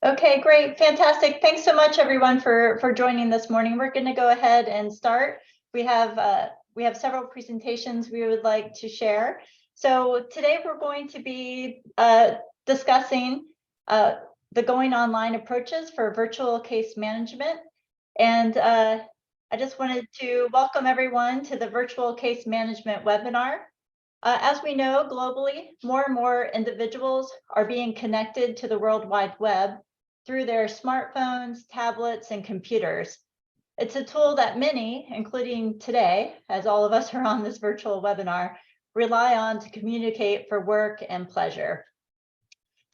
Okay, great, fantastic. Thanks so much, everyone, for joining this morning. We're going to go ahead and start. We have several presentations we would like to share. So today we're going to be discussing the going online approaches for virtual case management. And I just wanted to welcome everyone to the virtual case management webinar. As we know, globally, more and more individuals are being connected to the World Wide Web through their smartphones, tablets, and computers. It's a tool that many, including today, as all of us are on this virtual webinar, rely on to communicate for work and pleasure.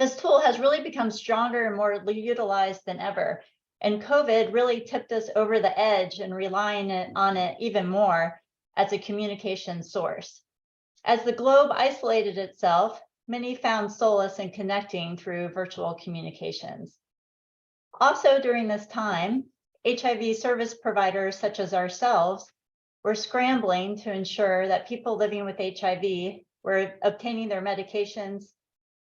This tool has really become stronger and more utilized than ever, and COVID really tipped us over the edge and relying on it even more as a communication source. As the globe isolated itself, many found solace in connecting through virtual communications. Also during this time, HIV service providers such as ourselves were scrambling to ensure that people living with HIV were obtaining their medications,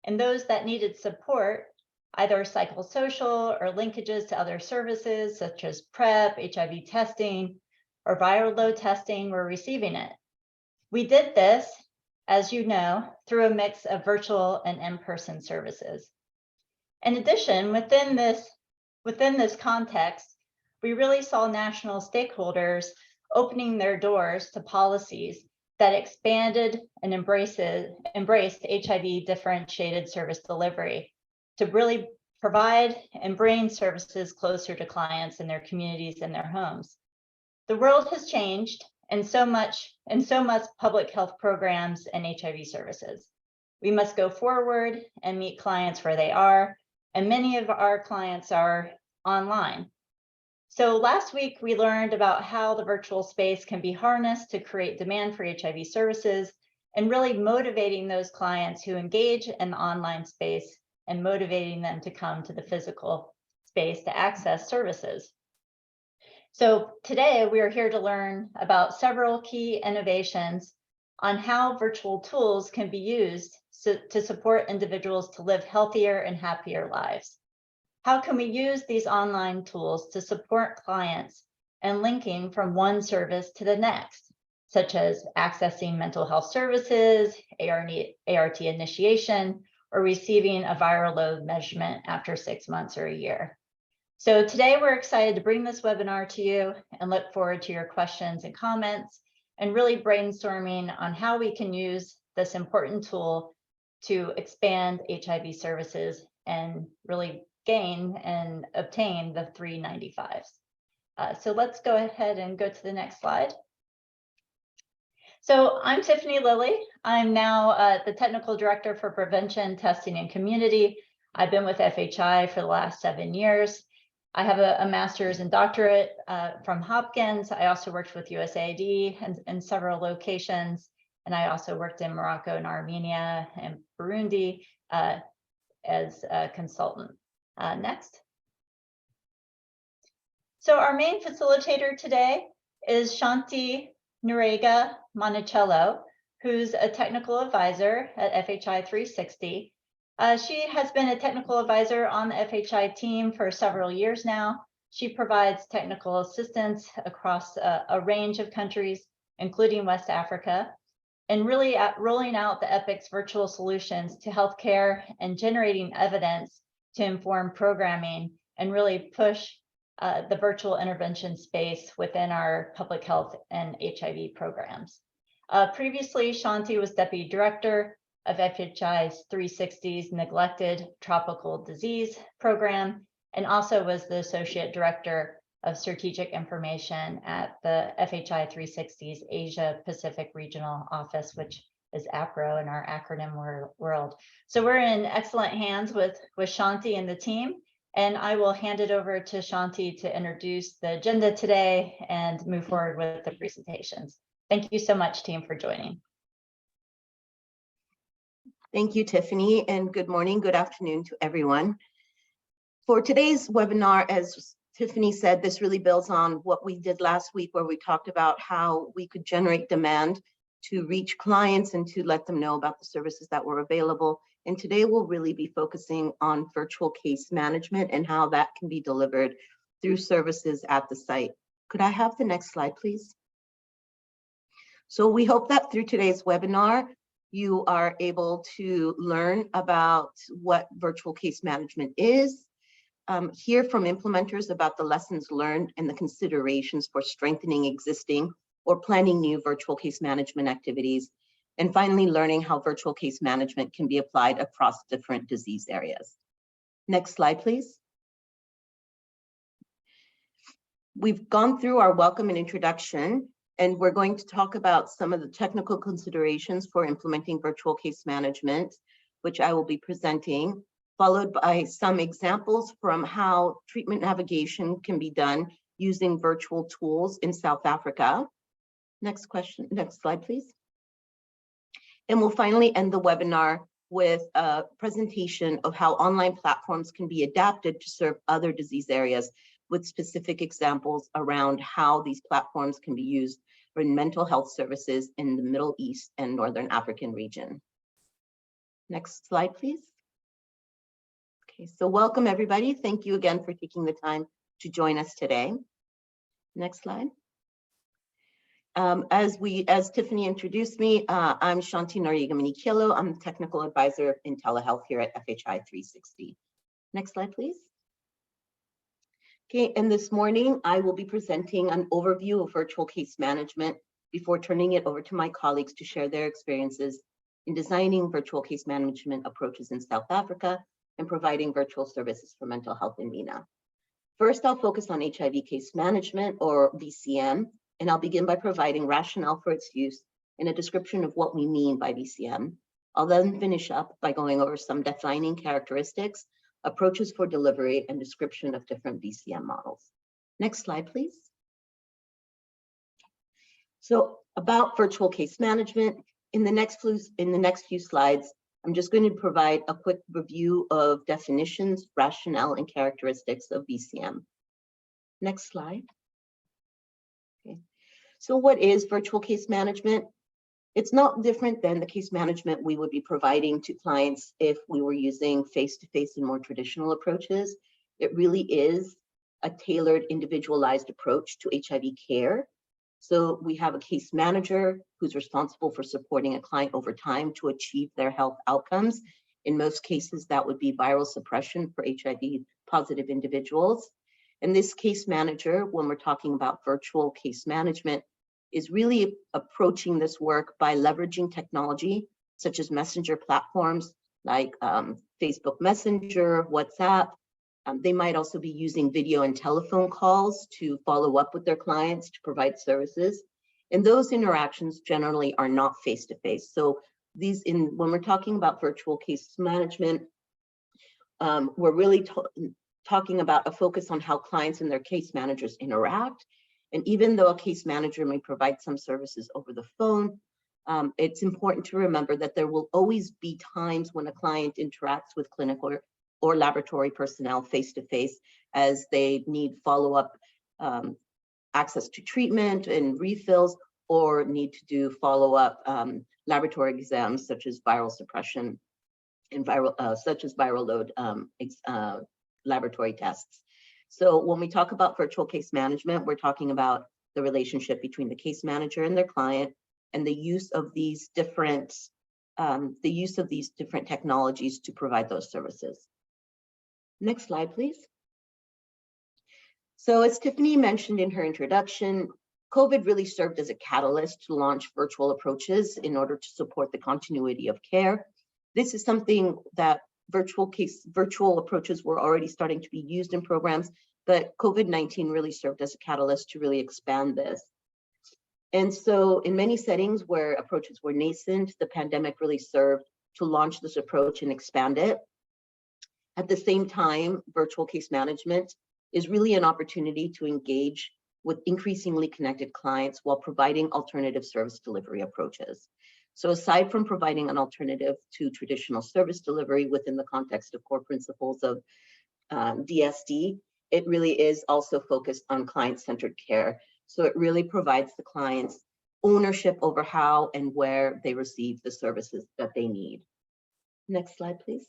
and those that needed support, either psychosocial or linkages to other services such as PrEP, HIV testing, or viral load testing, were receiving it. We did this, as you know, through a mix of virtual and in-person services. In addition, within this context, we really saw national stakeholders opening their doors to policies that expanded and embraced HIV differentiated service delivery to really provide and bring services closer to clients in their communities and their homes. The world has changed, and so must public health programs and HIV services. We must go forward and meet clients where they are, and many of our clients are online. So last week, we learned about how the virtual space can be harnessed to create demand for HIV services and really motivating those clients who engage in the online space and motivating them to come to the physical space to access services. So today we are here to learn about several key innovations on how virtual tools can be used to support individuals to live healthier and happier lives. How can we use these online tools to support clients and linking from one service to the next, such as accessing mental health services, ART initiation, or receiving a viral load measurement after 6 months or a year? So today we're excited to bring this webinar to you and look forward to your questions and comments and really brainstorming on how we can use this important tool to expand HIV services and really gain and obtain the 395s. So let's go ahead and go to the next slide. So I'm Tiffany Lilly. I'm now the Technical Director for Prevention, Testing, and Community. I've been with FHI for the last 7 years. I have a master's and doctorate from Hopkins. I also worked with USAID in several locations. And I also worked in Morocco and Armenia and Burundi as a consultant. Next. So our main facilitator today is Shanti Nurega Monticello, who's a technical advisor at FHI 360. She has been a technical advisor on the FHI team for several years now. She provides technical assistance across a range of countries, including West Africa, and really rolling out the EPIC's virtual solutions to healthcare and generating evidence to inform programming and really push the virtual intervention space within our public health and HIV programs. Previously, Shanti was Deputy Director of FHI's 360's Neglected Tropical Disease Program, and also was the Associate Director of Strategic Information at the FHI 360's Asia Pacific Regional Office, which is APRO in our acronym world. So we're in excellent hands with Shanti and the team, and I will hand it over to Shanti to introduce the agenda today and move forward with the presentations. Thank you so much, team, for joining. Thank you, Tiffany, and good morning, good afternoon to everyone. For today's webinar, as Tiffany said, this really builds on what we did last week, where we talked about how we could generate demand to reach clients and to let them know about the services that were available And today we'll really be focusing on virtual case management and how that can be delivered through services at the site. Could I have the next slide, please? So we hope that through today's webinar, you are able to learn about what virtual case management is, hear from implementers about the lessons learned and the considerations for strengthening existing or planning new virtual case management activities, and finally learning how virtual case management can be applied across different disease areas. Next slide, please. We've gone through our welcome and introduction, and we're going to talk about some of the technical considerations for implementing virtual case management, which I will be presenting, followed by some examples from how treatment navigation can be done using virtual tools in South Africa. Next slide, please. And we'll finally end the webinar with a presentation of how online platforms can be adapted to serve other disease areas, with specific examples around how these platforms can be used in mental health services in the Middle East and Northern African region. Next slide, please. Okay, so welcome everybody. Thank you again for taking the time to join us today. Next slide. As Tiffany introduced me, I'm Shanti Noriega-Manikilo. I'm the technical advisor in telehealth here at FHI 360. Next slide, please. Okay, and this morning I will be presenting an overview of virtual case management before turning it over to my colleagues to share their experiences in designing virtual case management approaches in South Africa and providing virtual services for mental health in MENA. First, I'll focus on HIV case management, or VCM, and I'll begin by providing rationale for its use and a description of what we mean by VCM. I'll then finish up by going over some defining characteristics, approaches for delivery, and description of different VCM models. Next slide, please. So about virtual case management, in the next few slides, I'm just going to provide a quick review of definitions, rationale, and characteristics of VCM. Next slide. Okay. So what is virtual case management? It's not different than the case management we would be providing to clients if we were using face-to-face and more traditional approaches. It really is a tailored, individualized approach to HIV care. So we have a case manager who's responsible for supporting a client over time to achieve their health outcomes. In most cases, that would be viral suppression for HIV positive individuals. And this case manager, when we're talking about virtual case management, is really approaching this work by leveraging technology such as messenger platforms like Facebook Messenger, WhatsApp. They might also be using video and telephone calls to follow up with their clients to provide services. And those interactions generally are not face-to-face. So when we're talking about virtual case management, we're really talking about a focus on how clients and their case managers interact. And even though a case manager may provide some services over the phone, it's important to remember that there will always be times when a client interacts with clinical or laboratory personnel face-to-face as they need follow-up access to treatment and refills, or need to do follow-up laboratory exams such as viral suppression and viral load laboratory tests. So when we talk about virtual case management, we're talking about the relationship between the case manager and their client, and the use of these different technologies to provide those services. Next slide, please. So as Tiffany mentioned in her introduction, COVID really served as a catalyst to launch virtual approaches in order to support the continuity of care. This is something that virtual approaches were already starting to be used in programs, but COVID-19 really served as a catalyst to really expand this. And so in many settings where approaches were nascent, the pandemic really served to launch this approach and expand it. At the same time, virtual case management is really an opportunity to engage with increasingly connected clients while providing alternative service delivery approaches. So aside from providing an alternative to traditional service delivery within the context of core principles of DSD, it really is also focused on client-centered care. So it really provides the clients ownership over how and where they receive the services that they need. Next slide, please.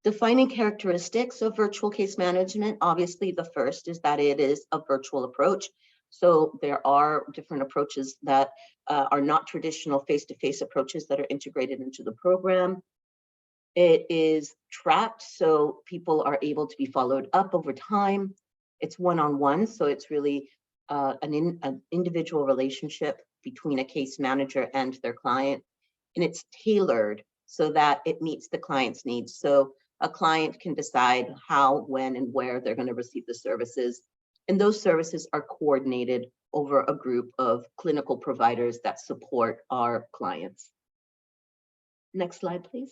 Defining characteristics of virtual case management. Obviously, the first is that it is a virtual approach. So there are different approaches that are not traditional face-to-face approaches that are integrated into the program. It is tracked, so people are able to be followed up over time. It's one-on-one, so it's really an individual relationship between a case manager and their client. And it's tailored so that it meets the client's needs. So a client can decide how, when, and where they're going to receive the services. And those services are coordinated over a group of clinical providers that support our clients. Next slide, please.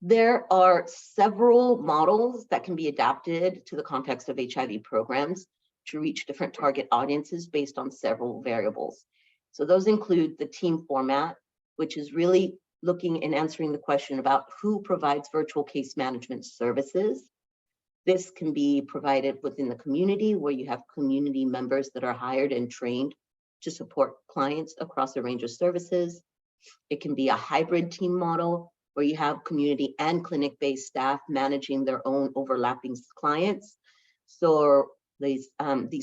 There are several models that can be adapted to the context of HIV programs to reach different target audiences based on several variables. So those include the team format, which is really looking and answering the question about who provides virtual case management services. This can be provided within the community, where you have community members that are hired and trained to support clients across a range of services. It can be a hybrid team model, where you have community and clinic-based staff managing their own overlapping clients. So these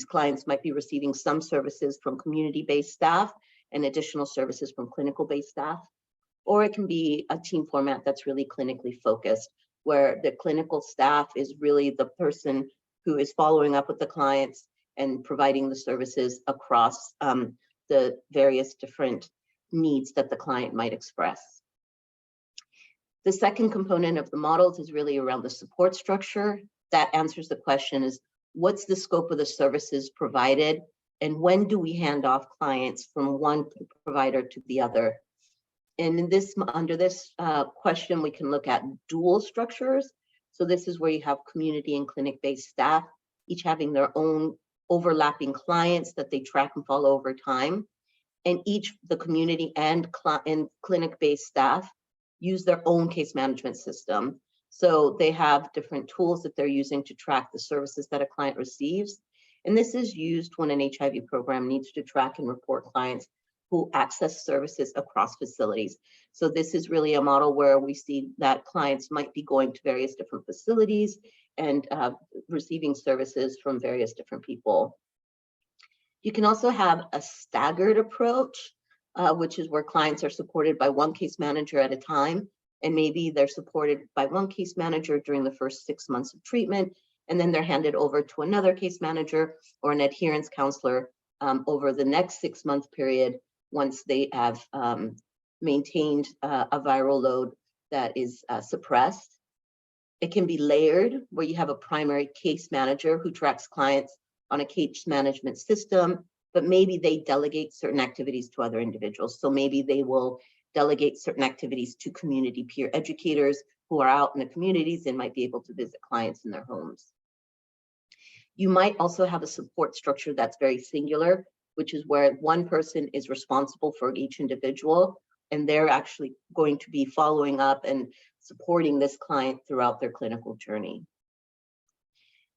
clients might be receiving some services from community-based staff and additional services from clinical-based staff. Or it can be a team format that's really clinically focused, where the clinical staff is really the person who is following up with the clients and providing the services across the various different needs that the client might express. The second component of the models is really around the support structure. That answers the question is, what's the scope of the services provided, and when do we hand off clients from one provider to the other? And in this, under this question, we can look at dual structures. So this is where you have community and clinic-based staff, each having their own overlapping clients that they track and follow over time. And each, the community and clinic-based staff, use their own case management system. So they have different tools that they're using to track the services that a client receives. And this is used when an HIV program needs to track and report clients who access services across facilities. So this is really a model where we see that clients might be going to various different facilities and receiving services from various different people. You can also have a staggered approach, which is where clients are supported by one case manager at a time, and maybe they're supported by one case manager during the first 6 months of treatment, and then they're handed over to another case manager or an adherence counselor over the next 6-month period, once they have maintained a viral load that is suppressed. It can be layered, where you have a primary case manager who tracks clients on a case management system, but maybe they delegate certain activities to other individuals. So maybe they will delegate certain activities to community peer educators who are out in the communities and might be able to visit clients in their homes. You might also have a support structure that's very singular, which is where one person is responsible for each individual, and they're actually going to be following up and supporting this client throughout their clinical journey.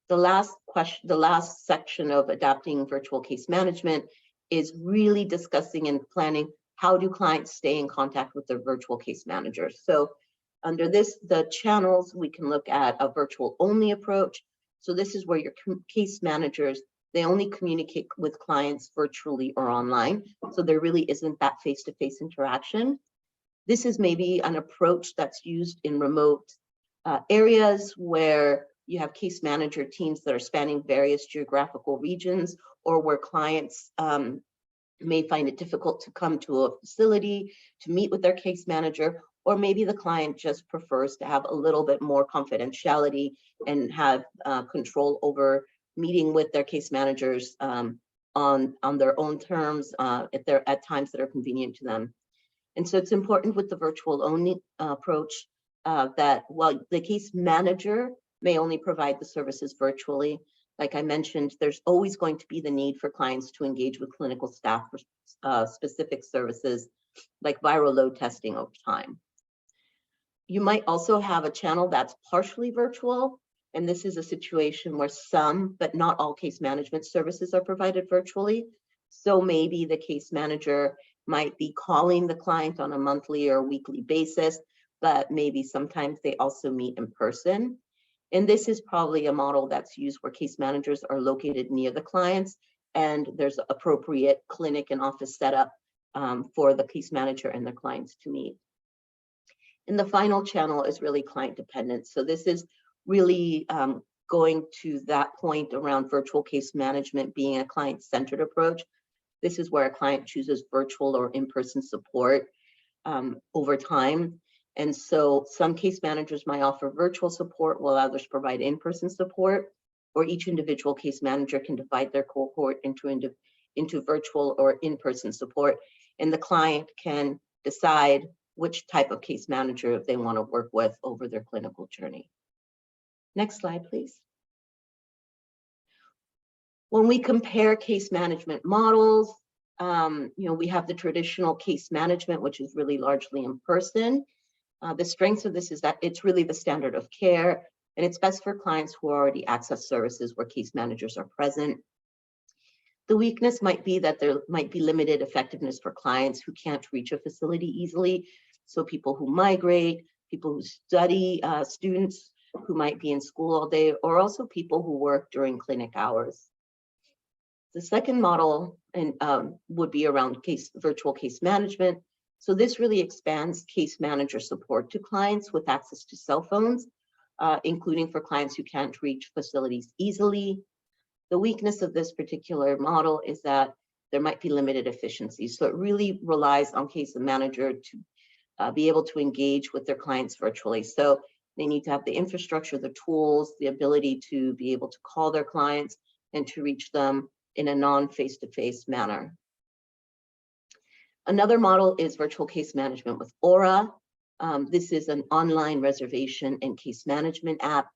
The last section of adapting virtual case management is really discussing and planning how do clients stay in contact with their virtual case managers. So under this, the channels, we can look at a virtual only approach. So this is where your case managers, they only communicate with clients virtually or online. So there really isn't that face-to-face interaction. This is maybe an approach that's used in remote areas where you have case manager teams that are spanning various geographical regions, or where clients may find it difficult to come to a facility to meet with their case manager, or maybe the client just prefers to have a little bit more confidentiality and have control over meeting with their case managers on their own terms at times that are convenient to them. And so it's important with the virtual only approach that while the case manager may only provide the services virtually, like I mentioned, there's always going to be the need for clients to engage with clinical staff for specific services like viral load testing over time. You might also have a channel that's partially virtual, and this is a situation where some, but not all case management services are provided virtually. So maybe the case manager might be calling the client on a monthly or weekly basis, but maybe sometimes they also meet in person. And this is probably a model that's used where case managers are located near the clients, and there's appropriate clinic and office setup for the case manager and their clients to meet. And the final channel is really client dependent. So this is really going to that point around virtual case management being a client-centered approach. This is where a client chooses virtual or in-person support over time. And so some case managers might offer virtual support while others provide in-person support, or each individual case manager can divide their cohort into virtual or in-person support. And the client can decide which type of case manager they want to work with over their clinical journey. Next slide, please. When we compare case management models, we have the traditional case management, which is really largely in person. The strengths of this is that it's really the standard of care, and it's best for clients who already access services where case managers are present. The weakness might be that there might be limited effectiveness for clients who can't reach a facility easily. So people who migrate, people who study, students who might be in school all day, or also people who work during clinic hours. The second model would be around virtual case management. So this really expands case manager support to clients with access to cell phones, including for clients who can't reach facilities easily. The weakness of this particular model is that there might be limited efficiency. So it really relies on case manager to be able to engage with their clients virtually. So they need to have the infrastructure, the tools, the ability to be able to call their clients and to reach them in a non-face-to-face manner. Another model is virtual case management with Aura. This is an online reservation and case management app.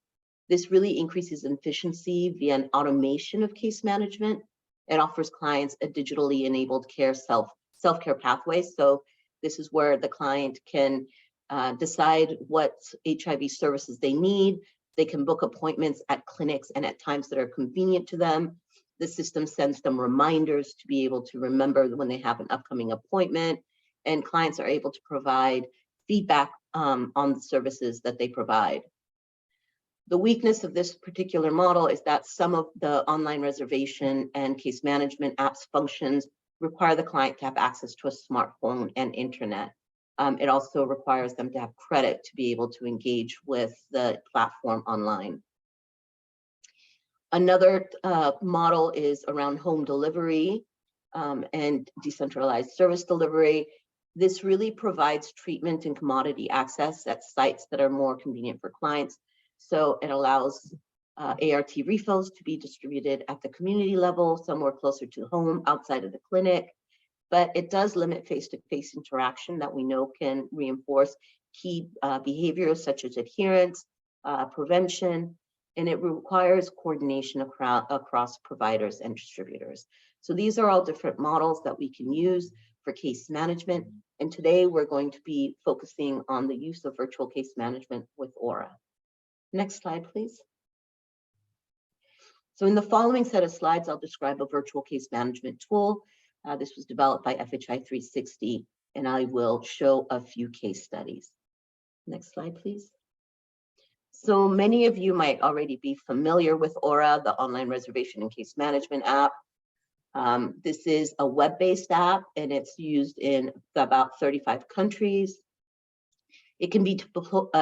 This really increases efficiency via an automation of case management. It offers clients a digitally enabled care self-care pathway. So this is where the client can decide what HIV services they need. They can book appointments at clinics and at times that are convenient to them. The system sends them reminders to be able to remember when they have an upcoming appointment, and clients are able to provide feedback on the services that they provide. The weakness of this particular model is that some of the online reservation and case management apps functions require the client to have access to a smartphone and internet. It also requires them to have credit to be able to engage with the platform online. Another model is around home delivery and decentralized service delivery. This really provides treatment and commodity access at sites that are more convenient for clients. So it allows ART refills to be distributed at the community level, somewhere closer to home, outside of the clinic. But it does limit face-to-face interaction that we know can reinforce key behaviors such as adherence, prevention, and it requires coordination across providers and distributors. So these are all different models that we can use for case management. And today we're going to be focusing on the use of virtual case management with Aura. Next slide, please. So in the following set of slides, I'll describe a virtual case management tool. This was developed by FHI 360, and I will show a few case studies. Next slide, please. So many of you might already be familiar with Aura, the online reservation and case management app. This is a web-based app, and it's used in about 35 countries. It can be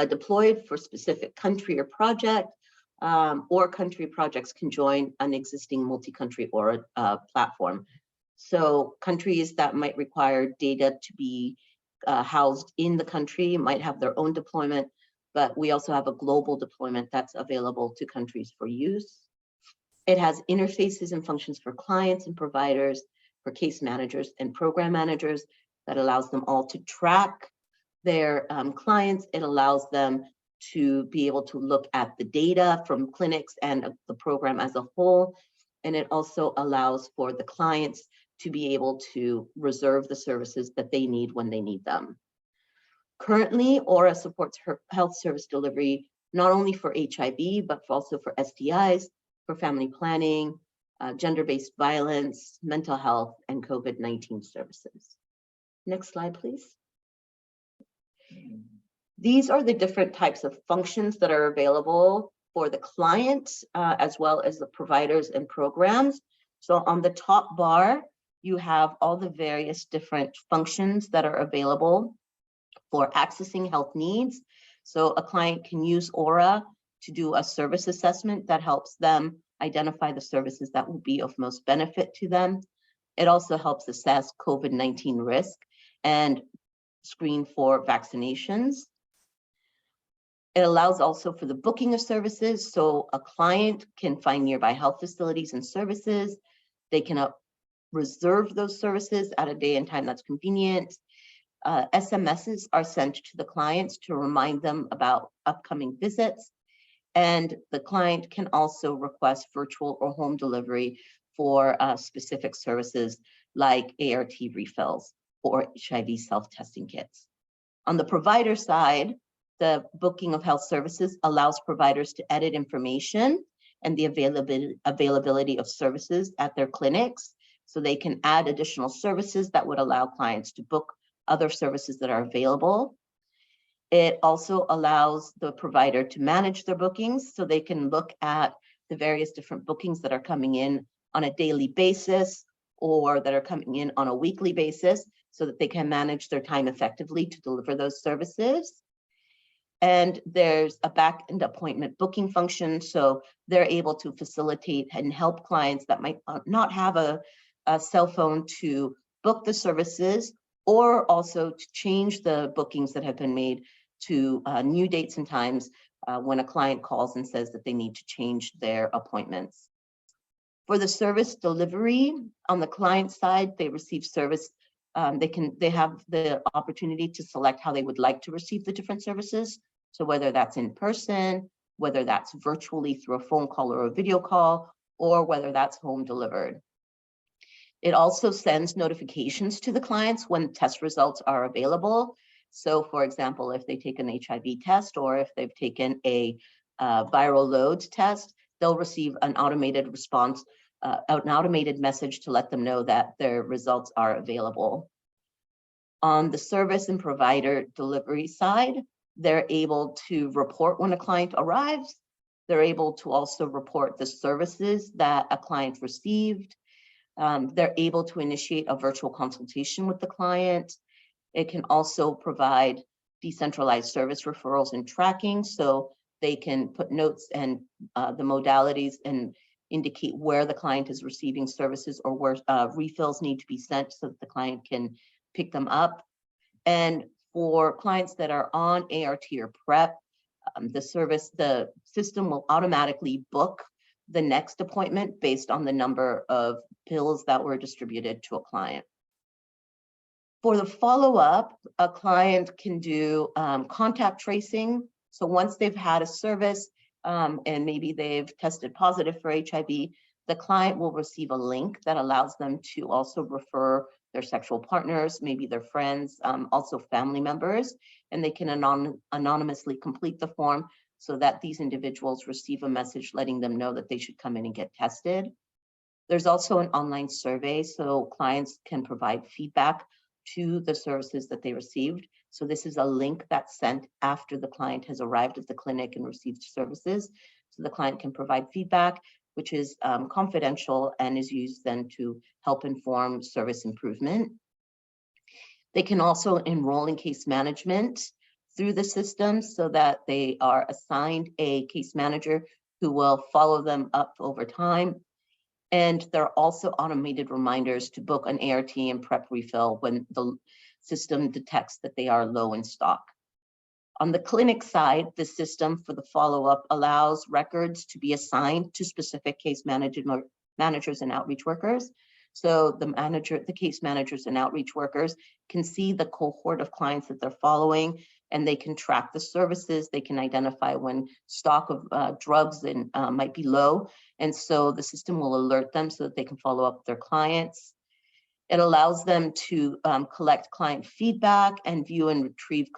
deployed for specific country or project, or country projects can join an existing multi-country Aura platform. So countries that might require data to be housed in the country might have their own deployment, but we also have a global deployment that's available to countries for use. It has interfaces and functions for clients and providers, for case managers and program managers that allows them all to track their clients. It allows them to be able to look at the data from clinics and the program as a whole. And it also allows for the clients to be able to reserve the services that they need when they need them. Currently, Aura supports health service delivery, not only for HIV, but also for STIs, for family planning, gender-based violence, mental health, and COVID-19 services. Next slide, please. These are the different types of functions that are available for the client, as well as the providers and programs. So on the top bar, you have all the various different functions that are available for accessing health needs. So a client can use Aura to do a service assessment that helps them identify the services that will be of most benefit to them. It also helps assess COVID-19 risk and screen for vaccinations. It allows also for the booking of services. So a client can find nearby health facilities and services. They can reserve those services at a day and time that's convenient. SMSs are sent to the clients to remind them about upcoming visits. And the client can also request virtual or home delivery for specific services like ART refills or HIV self-testing kits. On the provider side, the booking of health services allows providers to edit information and the availability of services at their clinics. So they can add additional services that would allow clients to book other services that are available. It also allows the provider to manage their bookings, so they can look at the various different bookings that are coming in on a daily basis or that are coming in on a weekly basis, so that they can manage their time effectively to deliver those services. And there's a back-end appointment booking function, so they're able to facilitate and help clients that might not have a cell phone to book the services, or also to change the bookings that have been made to new dates and times when a client calls and says that they need to change their appointments. For the service delivery, on the client side, they receive service. They have the opportunity to select how they would like to receive the different services. So whether that's in person, whether that's virtually through a phone call or a video call, or whether that's home delivered. It also sends notifications to the clients when test results are available. So for example, if they take an HIV test or if they've taken a viral load test, they'll receive an automated response, an automated message to let them know that their results are available. On the service and provider delivery side, they're able to report when a client arrives. They're able to also report the services that a client received. They're able to initiate a virtual consultation with the client. It can also provide decentralized service referrals and tracking, so they can put notes and the modalities and indicate where the client is receiving services or where refills need to be sent so that the client can pick them up. And for clients that are on ART or PrEP, the system will automatically book the next appointment based on the number of pills that were distributed to a client. For the follow-up, a client can do contact tracing. So once they've had a service and maybe they've tested positive for HIV, the client will receive a link that allows them to also refer their sexual partners, maybe their friends, also family members, and they can anonymously complete the form so that these individuals receive a message letting them know that they should come in and get tested. There's also an online survey, so clients can provide feedback to the services that they received. So this is a link that's sent after the client has arrived at the clinic and received services. So the client can provide feedback, which is confidential and is used then to help inform service improvement. They can also enroll in case management through the system so that they are assigned a case manager who will follow them up over time. And there are also automated reminders to book an ART and PrEP refill when the system detects that they are low in stock. On the clinic side, the system for the follow-up allows records to be assigned to specific case managers and outreach workers. So the case managers and outreach workers can see the cohort of clients that they're following, and they can track the services. They can identify when stock of drugs might be low. And so the system will alert them so that they can follow up with their clients. It allows them to collect client feedback and view and retrieve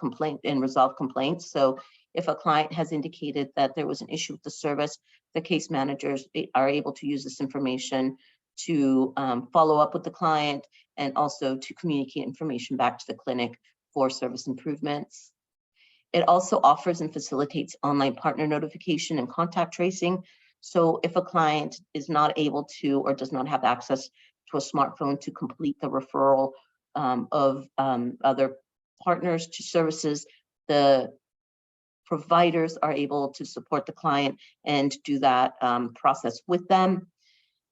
and resolve complaints. So if a client has indicated that there was an issue with the service, the case managers are able to use this information to follow up with the client and also to communicate information back to the clinic for service improvements. It also offers and facilitates online partner notification and contact tracing. So if a client is not able to or does not have access to a smartphone to complete the referral of other partners to services, the providers are able to support the client and do that process with them.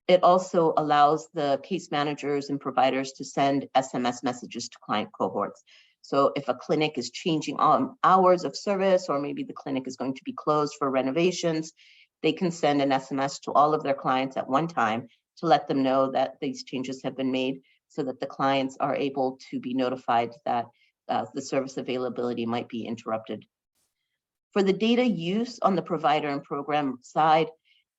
It also allows the case managers and providers to send SMS messages to client cohorts. So if a clinic is changing hours of service, or maybe the clinic is going to be closed for renovations, they can send an SMS to all of their clients at one time to let them know that these changes have been made, so that the clients are able to be notified that the service availability might be interrupted. For the data use on the provider and program side,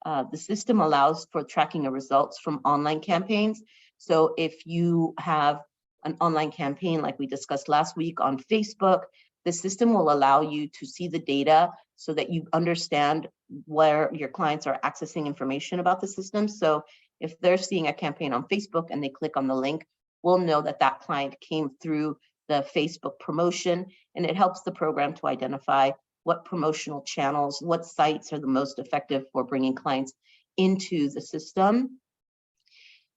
the system allows for tracking of results from online campaigns. So if you have an online campaign like we discussed last week on Facebook, the system will allow you to see the data so that you understand where your clients are accessing information about the system. So if they're seeing a campaign on Facebook and they click on the link, we'll know that that client came through the Facebook promotion, and it helps the program to identify what promotional channels, what sites are the most effective for bringing clients into the system.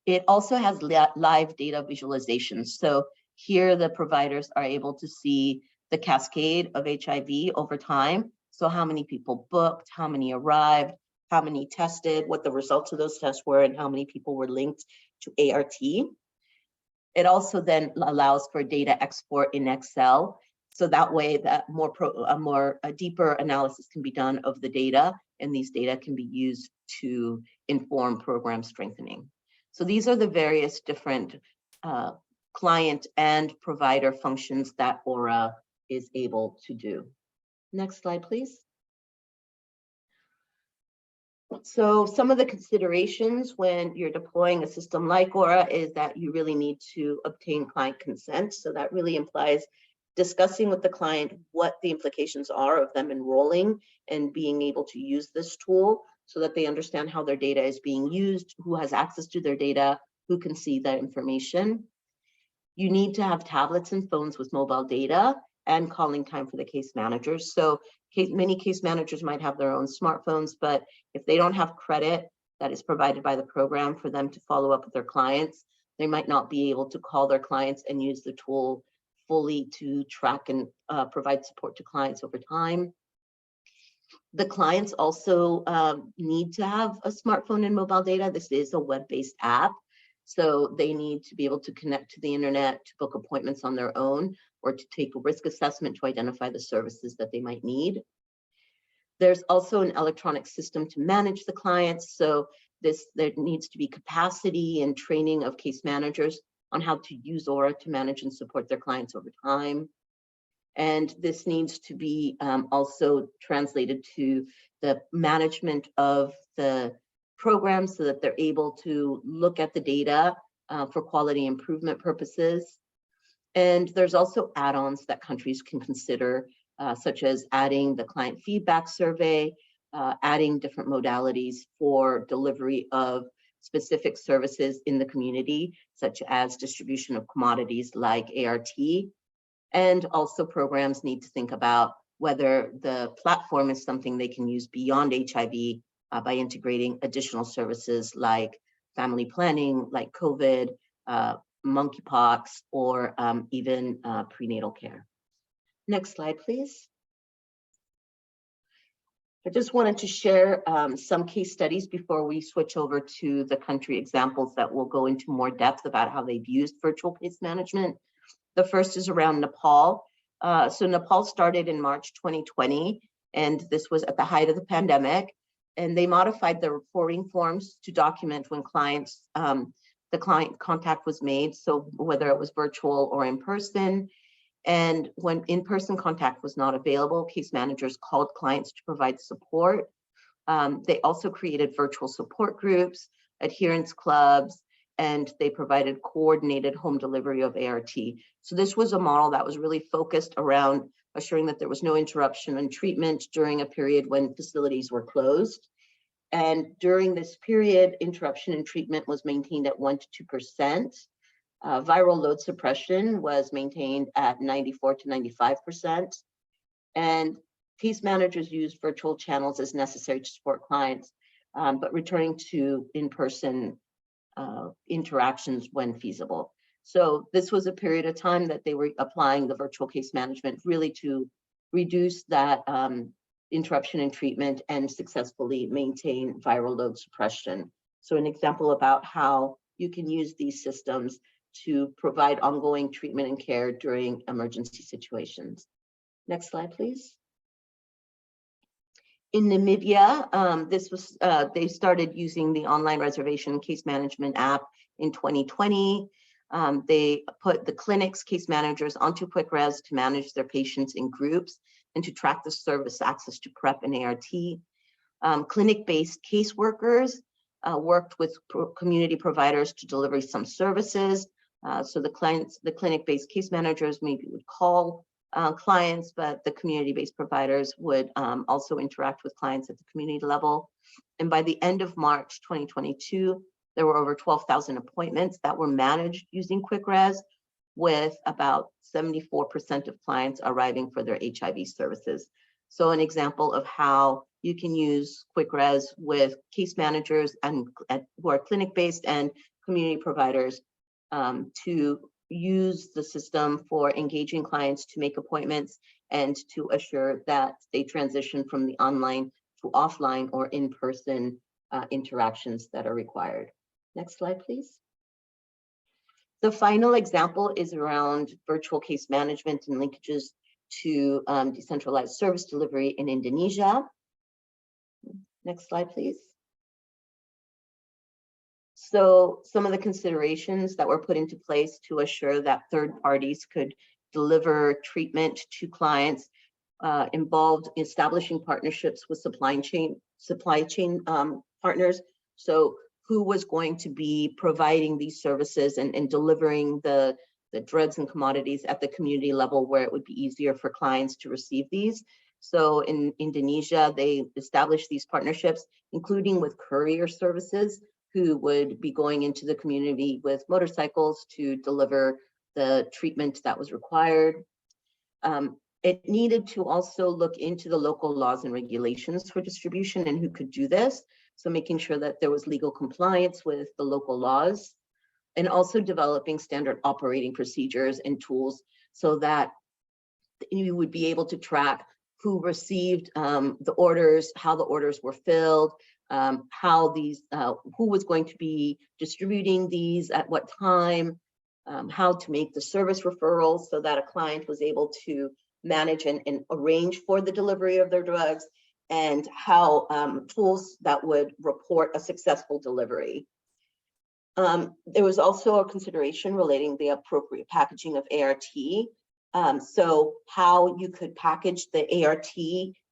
It also has live data visualization. So here the providers are able to see the cascade of HIV over time. So how many people booked, how many arrived, how many tested, what the results of those tests were, and how many people were linked to ART. It also then allows for data export in Excel. So that way that a deeper analysis can be done of the data, and these data can be used to inform program strengthening. So these are the various different client and provider functions that Aura is able to do. Next slide, please. So some of the considerations when you're deploying a system like Aura is that you really need to obtain client consent. So that really implies discussing with the client what the implications are of them enrolling and being able to use this tool, so that they understand how their data is being used, who has access to their data, who can see that information. You need to have tablets and phones with mobile data and calling time for the case managers. So many case managers might have their own smartphones, but if they don't have credit that is provided by the program for them to follow up with their clients, they might not be able to call their clients and use the tool fully to track and provide support to clients over time. The clients also need to have a smartphone and mobile data. This is a web-based app, so they need to be able to connect to the internet to book appointments on their own, or to take a risk assessment to identify the services that they might need. There's also an electronic system to manage the clients. So there needs to be capacity and training of case managers on how to use Aura to manage and support their clients over time. And this needs to be also translated to the management of the program, so that they're able to look at the data for quality improvement purposes. And there's also add-ons that countries can consider, such as adding the client feedback survey, adding different modalities for delivery of specific services in the community, such as distribution of commodities like ART. And also programs need to think about whether the platform is something they can use beyond HIV by integrating additional services like family planning, like COVID, monkeypox, or even prenatal care. Next slide, please. I just wanted to share some case studies before we switch over to the country examples that will go into more depth about how they've used virtual case management. The first is around Nepal. So Nepal started in March 2020, and this was at the height of the pandemic. And they modified the reporting forms to document when the client contact was made, so whether it was virtual or in person. And when in-person contact was not available, case managers called clients to provide support. They also created virtual support groups, adherence clubs, and they provided coordinated home delivery of ART. So this was a model that was really focused around assuring that there was no interruption in treatment during a period when facilities were closed. And during this period, interruption in treatment was maintained at 1 to 2%. Viral load suppression was maintained at 94 to 95%. And case managers used virtual channels as necessary to support clients, but returning to in-person interactions when feasible. So this was a period of time that they were applying the virtual case management really to reduce that interruption in treatment and successfully maintain viral load suppression. So an example about how you can use these systems to provide ongoing treatment and care during emergency situations. Next slide, please. In Namibia, they started using the online reservation case management app in 2020. They put the clinic's case managers onto QuickRes to manage their patients in groups and to track the service access to PrEP and ART. Clinic-based caseworkers worked with community providers to deliver some services. So the clinic-based case managers maybe would call clients, but the community-based providers would also interact with clients at the community level. And by the end of March 2022, there were over 12,000 appointments that were managed using QuickRes, with about 74% of clients arriving for their HIV services. So an example of how you can use QuickRes with case managers and who are clinic-based and community providers to use the system for engaging clients to make appointments and to assure that they transition from the online to offline or in-person interactions that are required. Next slide, please. The final example is around virtual case management and linkages to decentralized service delivery in Indonesia. Next slide, please. So some of the considerations that were put into place to assure that third parties could deliver treatment to clients involved establishing partnerships with supply chain partners. So who was going to be providing these services and delivering the drugs and commodities at the community level where it would be easier for clients to receive these. So in Indonesia, they established these partnerships, including with courier services, who would be going into the community with motorcycles to deliver the treatment that was required. It needed to also look into the local laws and regulations for distribution and who could do this. So making sure that there was legal compliance with the local laws, and also developing standard operating procedures and tools so that you would be able to track who received the orders, how the orders were filled, who was going to be distributing these at what time, how to make the service referrals so that a client was able to manage and arrange for the delivery of their drugs, and how tools that would report a successful delivery. There was also a consideration relating the appropriate packaging of ART. So how you could package the ART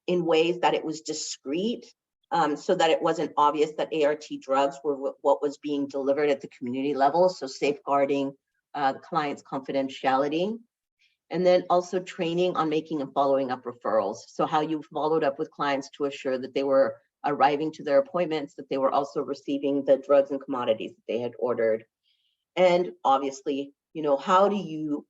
in ways that it was discreet, so that it wasn't obvious that ART drugs were what was being delivered at the community level, so safeguarding the client's confidentiality. And then also training on making and following up referrals. So how you followed up with clients to assure that they were arriving to their appointments, that they were also receiving the drugs and commodities that they had ordered. And obviously, how do you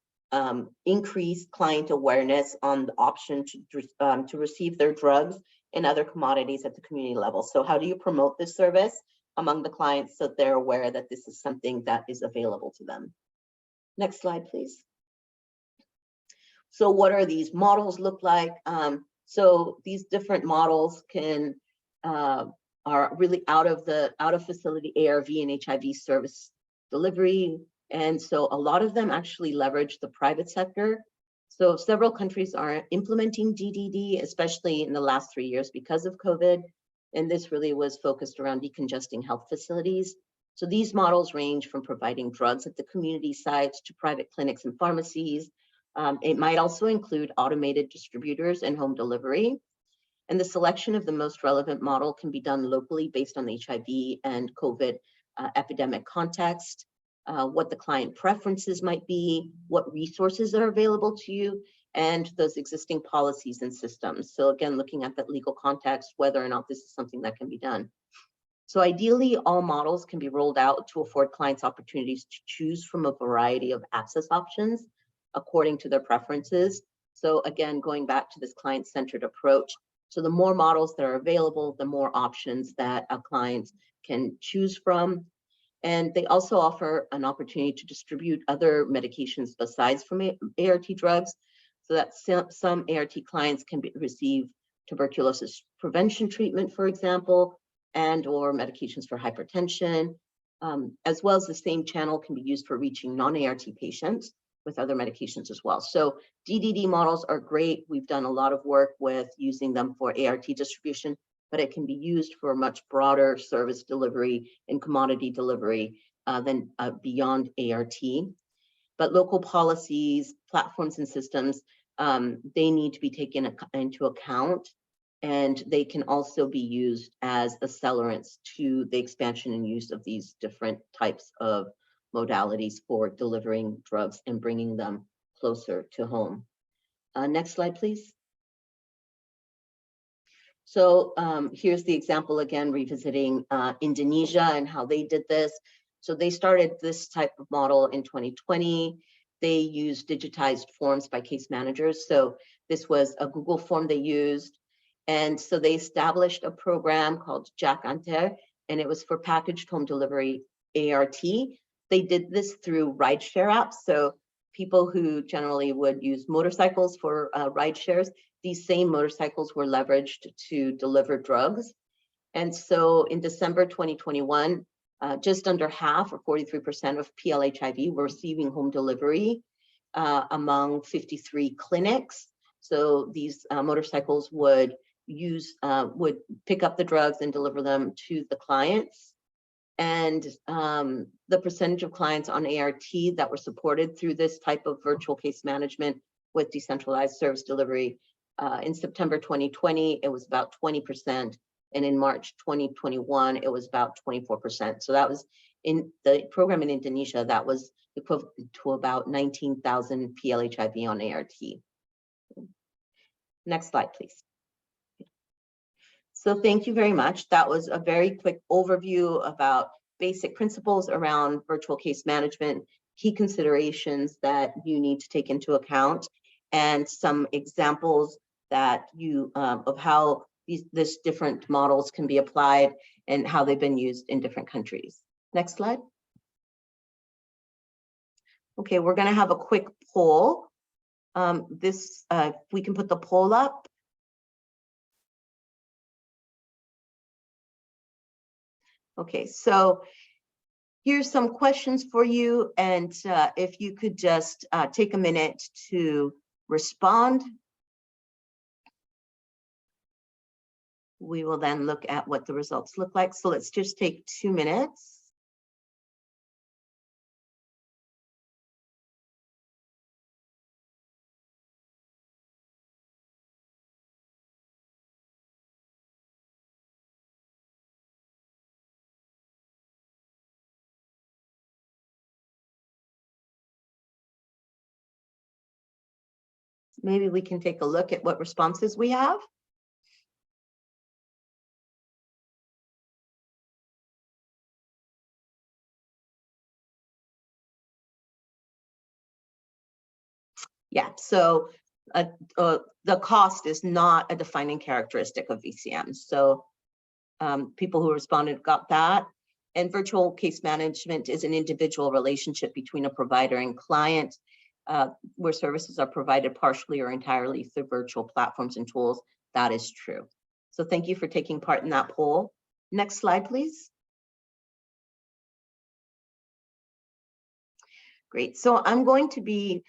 increase client awareness on the option to receive their drugs and other commodities at the community level? So how do you promote this service among the clients so they're aware that this is something that is available to them? Next slide, please. So what are these models look like? So these different models are really out of facility ARV and HIV service delivery. And so a lot of them actually leverage the private sector. So several countries are implementing DDD, especially in the last 3 years because of COVID. And this really was focused around decongesting health facilities. So these models range from providing drugs at the community sites to private clinics and pharmacies. It might also include automated distributors and home delivery. And the selection of the most relevant model can be done locally based on the HIV and COVID epidemic context, what the client preferences might be, what resources are available to you, and those existing policies and systems. So again, looking at that legal context, whether or not this is something that can be done. So ideally, all models can be rolled out to afford clients opportunities to choose from a variety of access options according to their preferences. So again, going back to this client-centered approach. So the more models that are available, the more options that a client can choose from. And they also offer an opportunity to distribute other medications besides from ART drugs, so that some ART clients can receive tuberculosis prevention treatment, for example, and or medications for hypertension, as well as the same channel can be used for reaching non-ART patients with other medications as well. So DDD models are great. We've done a lot of work with using them for ART distribution, but it can be used for much broader service delivery and commodity delivery than beyond ART. But local policies, platforms, and systems, they need to be taken into account, and they can also be used as accelerants to the expansion and use of these different types of modalities for delivering drugs and bringing them closer to home. Next slide, please. So here's the example again, revisiting Indonesia and how they did this. So they started this type of model in 2020. They used digitized forms by case managers. So this was a Google form they used. And so they established a program called Jack Anter, and it was for packaged home delivery ART. They did this through rideshare apps. So people who generally would use motorcycles for ride shares, these same motorcycles were leveraged to deliver drugs. And so in December 2021, just under half, or 43% of PLHIV were receiving home delivery among 53 clinics. So these motorcycles would pick up the drugs and deliver them to the clients. And the percentage of clients on ART that were supported through this type of virtual case management with decentralized service delivery, in September 2020, it was about 20%. And in March 2021, it was about 24%. So that was in the program in Indonesia, that was equivalent to about 19,000 PLHIV on ART. Next slide, please. So thank you very much. That was a very quick overview about basic principles around virtual case management, key considerations that you need to take into account, and some examples that you of how these different models can be applied and how they've been used in different countries. Next slide. Okay, we're going to have a quick poll. We can put the poll up. Okay, so here's some questions for you, and if you could just take a minute to respond. We will then look at what the results look like. So let's just take 2 minutes. Maybe we can take a look at what responses we have. Yeah, so the cost is not a defining characteristic of VCM. So people who responded got that. And virtual case management is an individual relationship between a provider and client, where services are provided partially or entirely through virtual platforms and tools. That is true. So thank you for taking part in that poll. Next slide, please. Great. So I'm going to be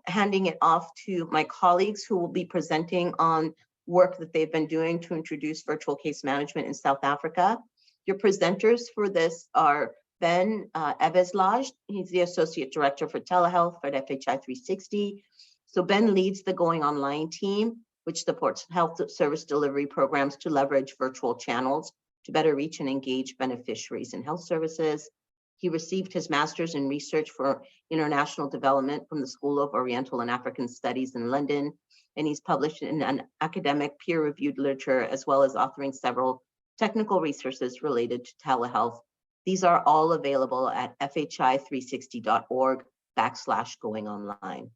handing it off to my colleagues who will be presenting on work that they've been doing to introduce virtual case management in South Africa. Your presenters for this are Ben Ebeslage. He's the Associate Director for Telehealth at FHI 360. So Ben leads the Going Online team, which supports health service delivery programs to leverage virtual channels to better reach and engage beneficiaries in health services. He received his master's in research for international development from the School of Oriental and African Studies in London, and he's published in an academic peer-reviewed literature, as well as authoring several technical resources related to telehealth. These are all available at fhi360.org/going-online.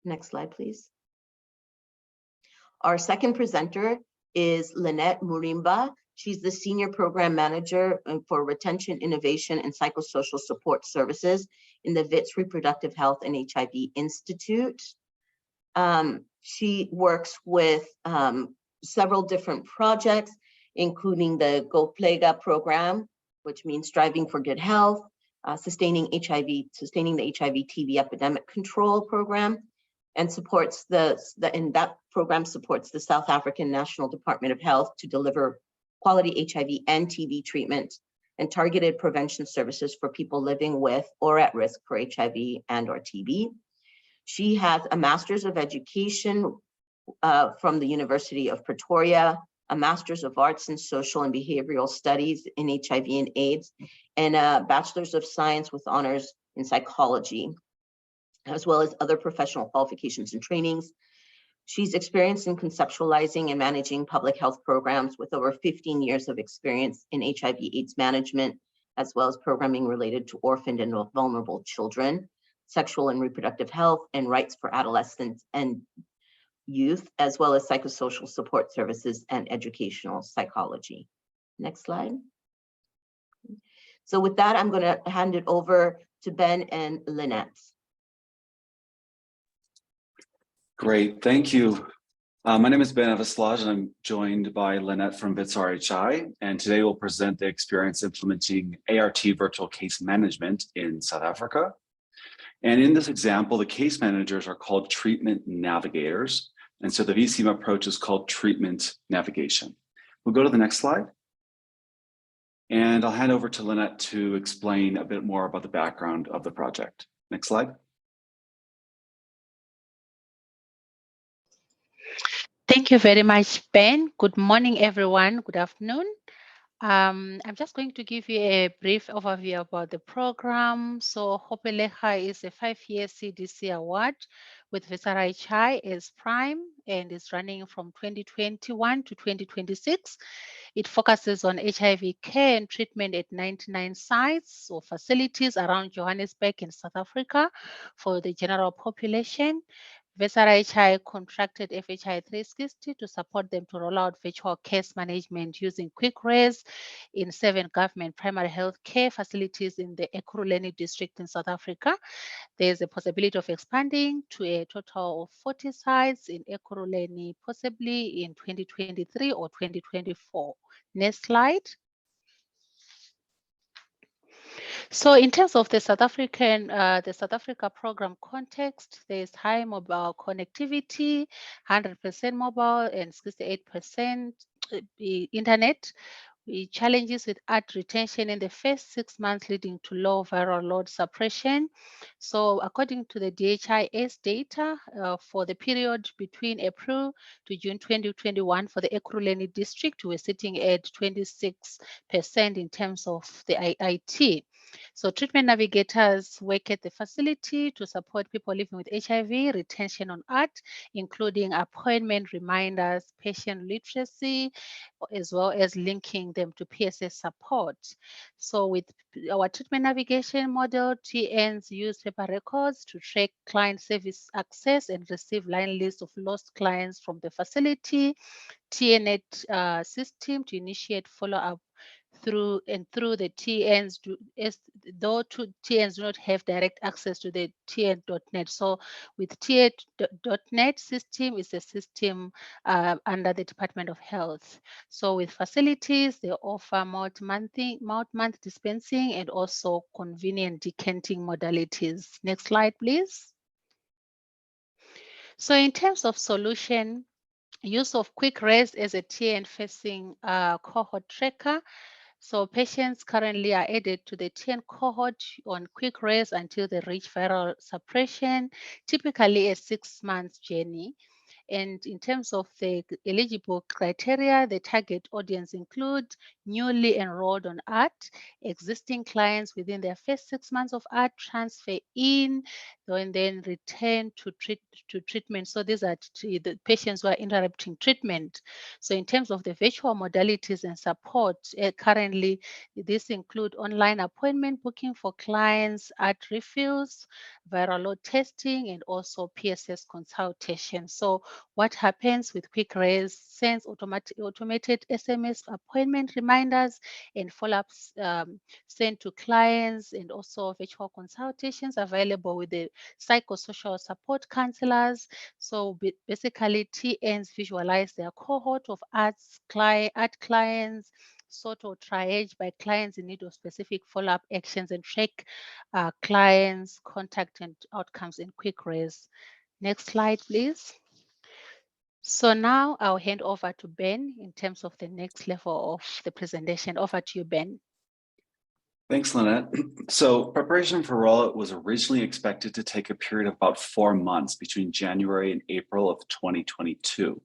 Next slide, please. Our second presenter is Lynette Murimba. She's the Senior Program Manager for Retention, Innovation, and Psychosocial Support Services in the WITS Reproductive Health and HIV Institute. She works with several different projects, including the Go Plega program, which means Striving for Good Health, sustaining the HIV/TB epidemic control program, and supports and that program supports the South African National Department of Health to deliver quality HIV and TB treatment and targeted prevention services for people living with or at risk for HIV and/or TB. She has a Master's of Education from the University of Pretoria, a Master's of Arts in Social and Behavioral Studies in HIV and AIDS, and a Bachelor's of Science with honors in Psychology, as well as other professional qualifications and trainings. She's experienced in conceptualizing and managing public health programs with over 15 years of experience in HIV/AIDS management, as well as programming related to orphaned and vulnerable children, sexual and reproductive health, and rights for adolescents and youth, as well as psychosocial support services and educational psychology. Next slide. So with that, I'm going to hand it over to Ben and Lynette. Great, thank you. My name is Ben Aveslage, and I'm joined by Lynette from WITS RHI, and today we'll present the experience implementing ART virtual case management in South Africa. And in this example, the case managers are called treatment navigators, and so the VCM approach is called treatment navigation. We'll go to the next slide. And I'll hand over to Lynette to explain a bit more about the background of the project. Next slide. Thank you very much, Ben. Good morning, everyone. Good afternoon. I'm just going to give you a brief overview about the program. So Hopeleha is a 5-year CDC award with WITS RHI as prime, and is running from 2021 to 2026. It focuses on HIV care and treatment at 99 sites or facilities around Johannesburg in South Africa for the general population. WITS RHI contracted FHI360 to support them to roll out virtual case management using quick res in 7 government primary health care facilities in the Ekurhuleni district in South Africa. There's a possibility of expanding to a total of 40 sites in Ekurhuleni, possibly in 2023 or 2024. Next slide. So in terms of the South Africa program context, there is high mobile connectivity, 100% mobile and 68% internet. Challenges with ART retention in the first 6 months, leading to low viral load suppression. So according to the DHIS data for the period between April to June 2021 for the Ekurhuleni district, we're sitting at 26% in terms of the IT. So treatment navigators work at the facility to support people living with HIV, retention on ART, including appointment reminders, patient literacy, as well as linking them to PSS support. So with our treatment navigation model, TNs use paper records to track client service access and receive line lists of lost clients from the facility, TNet system to initiate follow-up through the TNs, though TNs do not have direct access to the TN.net. So with TN.net system is a system under the Department of Health. So with facilities, they offer month dispensing and also convenient decanting modalities. Next slide, please. So in terms of solution, use of quick res as a TN facing cohort tracker. So patients currently are added to the TN cohort on quick res until they reach viral suppression, typically a 6-month journey. And in terms of the eligible criteria, the target audience include newly enrolled on ART, existing clients within their first 6 months of ART, transfer in, and then return to treatment. So these are the patients who are interrupting treatment. So in terms of the virtual modalities and support, currently this include online appointment booking for clients, ART refills, viral load testing, and also PSS consultation. So what happens with QuickRes sends automated SMS appointment reminders and follow-ups sent to clients, and also virtual consultations available with the psychosocial support counselors. So basically TNs visualize their cohort of art clients, sort of triage by clients in need of specific follow-up actions, and track clients, contact, and outcomes in QuickRes. Next slide, please. So now I'll hand over to Ben in terms of the next level of the presentation. Over to you, Ben. Thanks, Lynette. So preparation for rollout was originally expected to take a period of about 4 months between January and April of 2022.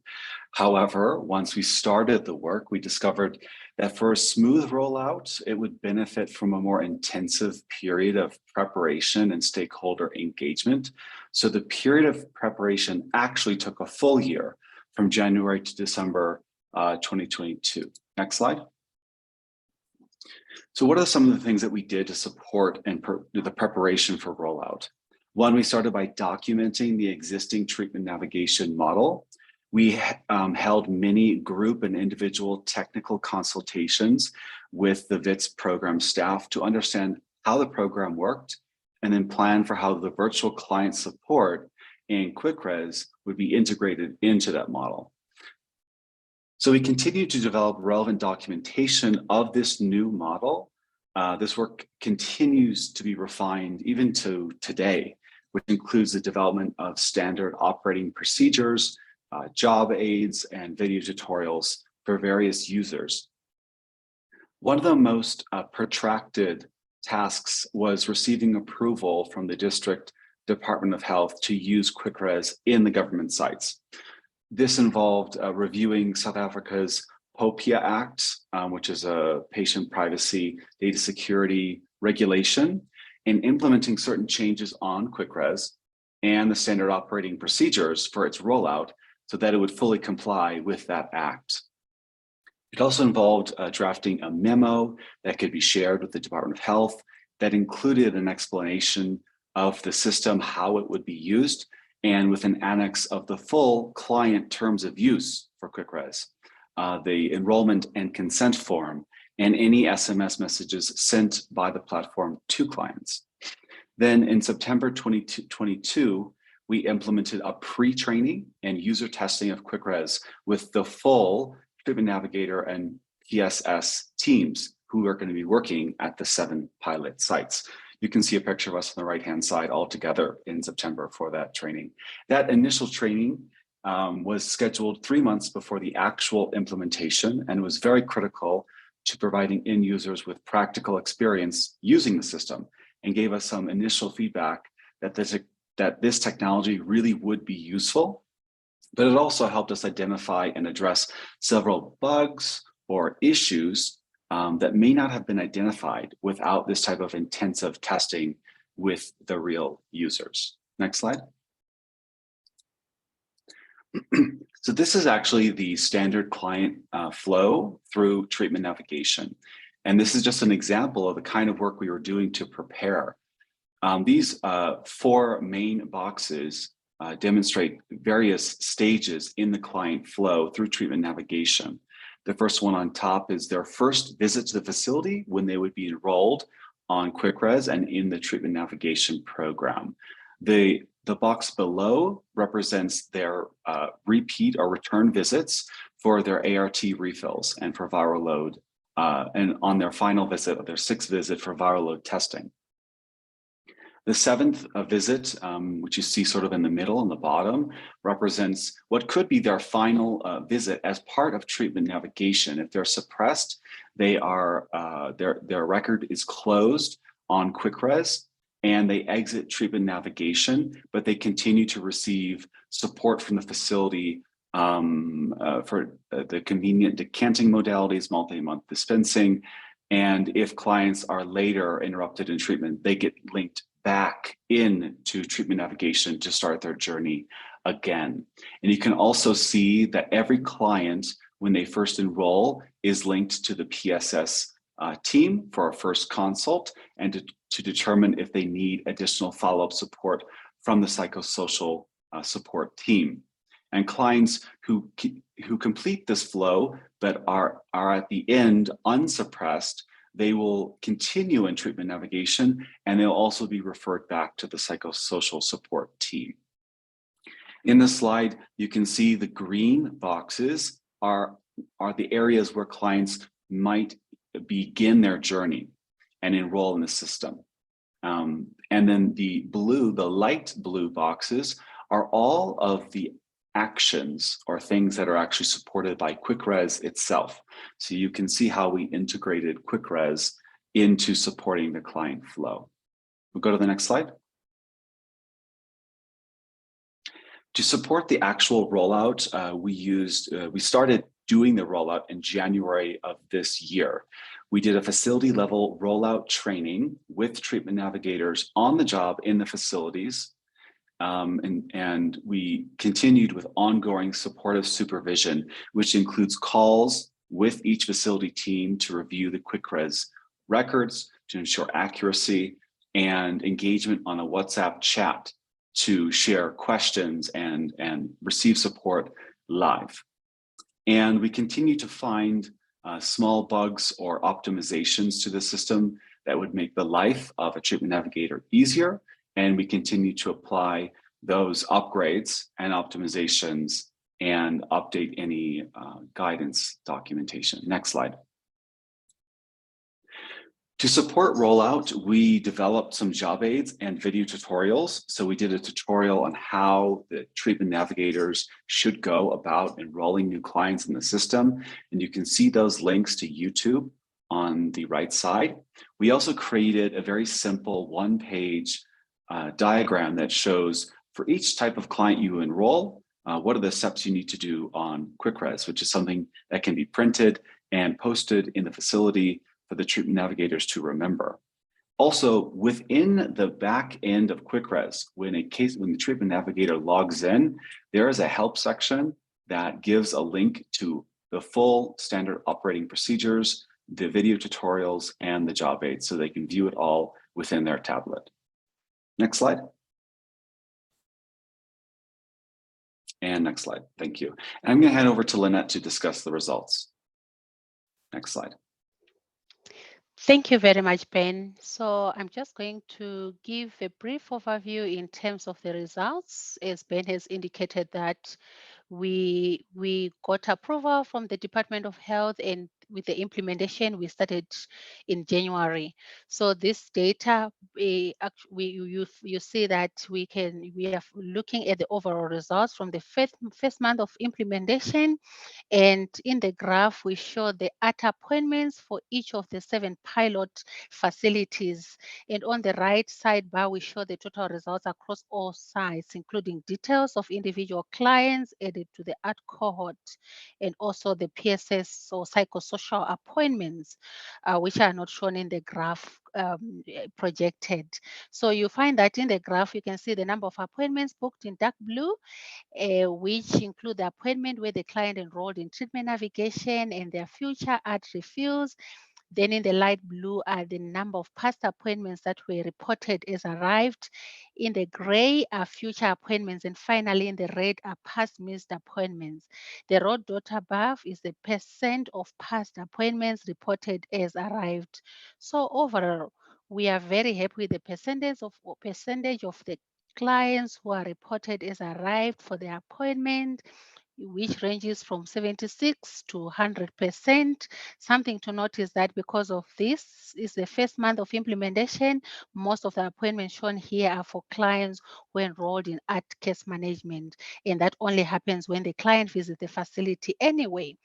However, once we started the work, we discovered that for a smooth rollout, it would benefit from a more intensive period of preparation and stakeholder engagement. So the period of preparation actually took a full year from January to December 2022. Next slide. So what are some of the things that we did to support and the preparation for rollout? One, we started by documenting the existing treatment navigation model. We held many group and individual technical consultations with the VITS program staff to understand how the program worked, and then plan for how the virtual client support in QuickRes would be integrated into that model. So we continue to develop relevant documentation of this new model. This work continues to be refined even to today, which includes the development of standard operating procedures, job aids, and video tutorials for various users. One of the most protracted tasks was receiving approval from the District Department of Health to use QuickRes in the government sites. This involved reviewing South Africa's POPIA Act, which is a patient privacy data security regulation, and implementing certain changes on QuickRes and the standard operating procedures for its rollout so that it would fully comply with that act. It also involved drafting a memo that could be shared with the Department of Health that included an explanation of the system, how it would be used, and with an annex of the full client terms of use for QuickRes, the enrollment and consent form, and any SMS messages sent by the platform to clients. Then in September 2022, we implemented a pre-training and user testing of QuickRes with the full Treatment Navigator and PSS teams who are going to be working at the 7 pilot sites. You can see a picture of us on the right-hand side all together in September for that training. That initial training was scheduled 3 months before the actual implementation and was very critical to providing end users with practical experience using the system, and gave us some initial feedback that this technology really would be useful. But it also helped us identify and address several bugs or issues that may not have been identified without this type of intensive testing with the real users. Next slide. So this is actually the standard client flow through treatment navigation. And this is just an example of the kind of work we were doing to prepare. These 4 main boxes demonstrate various stages in the client flow through treatment navigation. The first one on top is their first visit to the facility when they would be enrolled on QuickRes and in the treatment navigation program. The box below represents their repeat or return visits for their ART refills and for viral load, and on their final visit, their 6th visit for viral load testing. The 7th visit, which you see sort of in the middle on the bottom, represents what could be their final visit as part of treatment navigation. If they're suppressed, they are their record is closed on QuickRes, and they exit treatment navigation, but they continue to receive support from the facility for the convenient decanting modalities, multi-month dispensing. And if clients are later interrupted in treatment, they get linked back into treatment navigation to start their journey again. And you can also see that every client, when they first enroll, is linked to the PSS team for our first consult and to determine if they need additional follow-up support from the psychosocial support team. And clients who complete this flow but are at the end unsuppressed, they will continue in treatment navigation, and they'll also be referred back to the psychosocial support team. In the slide, you can see the green boxes are the areas where clients might begin their journey and enroll in the system. And then the light blue boxes are all of the actions or things that are actually supported by QuickRes itself. So you can see how we integrated QuickRes into supporting the client flow. We'll go to the next slide. To support the actual rollout, we started doing the rollout in January of this year. We did a facility level rollout training with treatment navigators on the job in the facilities. And we continued with ongoing supportive supervision, which includes calls with each facility team to review the QuickRes records to ensure accuracy, and engagement on a WhatsApp chat to share questions and receive support live. And we continue to find small bugs or optimizations to the system that would make the life of a treatment navigator easier. And we continue to apply those upgrades and optimizations and update any guidance documentation. Next slide. To support rollout, we developed some job aids and video tutorials. So we did a tutorial on how the treatment navigators should go about enrolling new clients in the system. And you can see those links to YouTube on the right side. We also created a very simple one-page diagram that shows for each type of client you enroll, what are the steps you need to do on QuickRes, which is something that can be printed and posted in the facility for the treatment navigators to remember. Also, within the back end of QuickRes, when the treatment navigator logs in, there is a help section that gives a link to the full standard operating procedures, the video tutorials, and the job aids, so they can view it all within their tablet. Next slide. And next slide, thank you. And I'm gonna hand over to Lynette to discuss the results. Next slide. Thank you very much, Ben. So I'm just going to give a brief overview in terms of the results. As Ben has indicated that we got approval from the Department of Health, and with the implementation, we started in January. So this data, you see that we are looking at the overall results from the first month of implementation. And in the graph, we show the appointments for each of the 7 pilot facilities. And on the right sidebar, we show the total results across all sites, including details of individual clients added to the cohort, and also the PSS or psychosocial appointments, which are not shown in the graph projected. So you find that in the graph, you can see the number of appointments booked in dark blue, which include the appointment where the client enrolled in treatment navigation and their future refills. Then in the light blue are the number of past appointments that were reported as arrived. In the gray are future appointments. And finally, in the red are past missed appointments. The red dot above is the percent of past appointments reported as arrived. So overall, we are very happy with the percentage of the clients who are reported as arrived for the appointment, which ranges from 76 to 100%. Something to note is that because of this is the first month of implementation, most of the appointments shown here are for clients who enrolled in case management, and that only happens when the client visits the facility anyway.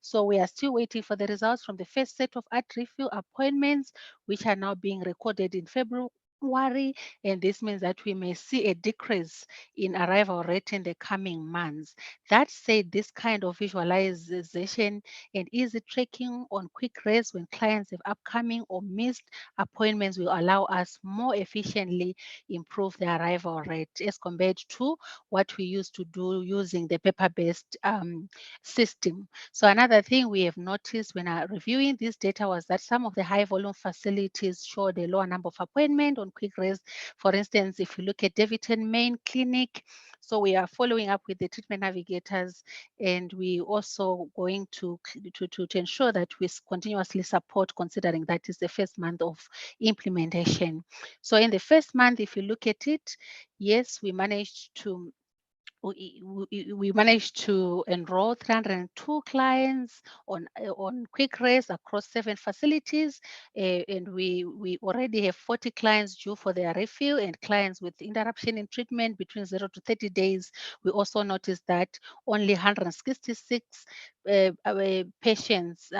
So we are still waiting for the results from the first set of refill appointments, which are now being recorded in February worry, and this means that we may see a decrease in arrival rate in the coming months. That said, this kind of visualization and easy tracking on quick res when clients have upcoming or missed appointments will allow us more efficiently improve the arrival rate as compared to what we used to do using the paper-based system. So another thing we have noticed when reviewing this data was that some of the high volume facilities showed a lower number of appointments on quick res. For instance, if you look at Davidson Main Clinic, so we are following up with the treatment navigators, and we also going to ensure that we continuously support, considering that is the first month of implementation. So in the first month, if you look at it, yes, we managed to enroll 302 clients on quick res across 7 facilities, and we already have 40 clients due for their refill, and clients with interruption in treatment between 0 to 30 days. We also noticed that only 166 patients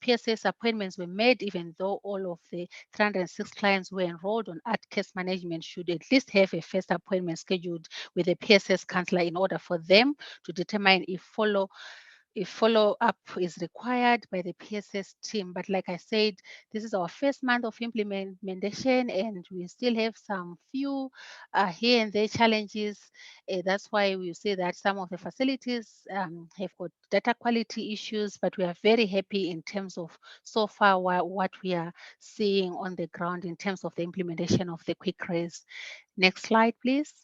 PSS appointments were made, even though all of the 306 clients were enrolled on case management should at least have a first appointment scheduled with a PSS counselor in order for them to determine if follow-up is required by the PSS team. But like I said, this is our first month of implementation, and we still have some few here and there challenges. That's why we say that some of the facilities have got data quality issues, but we are very happy in terms of so far what we are seeing on the ground in terms of the implementation of the quick res. Next slide, please.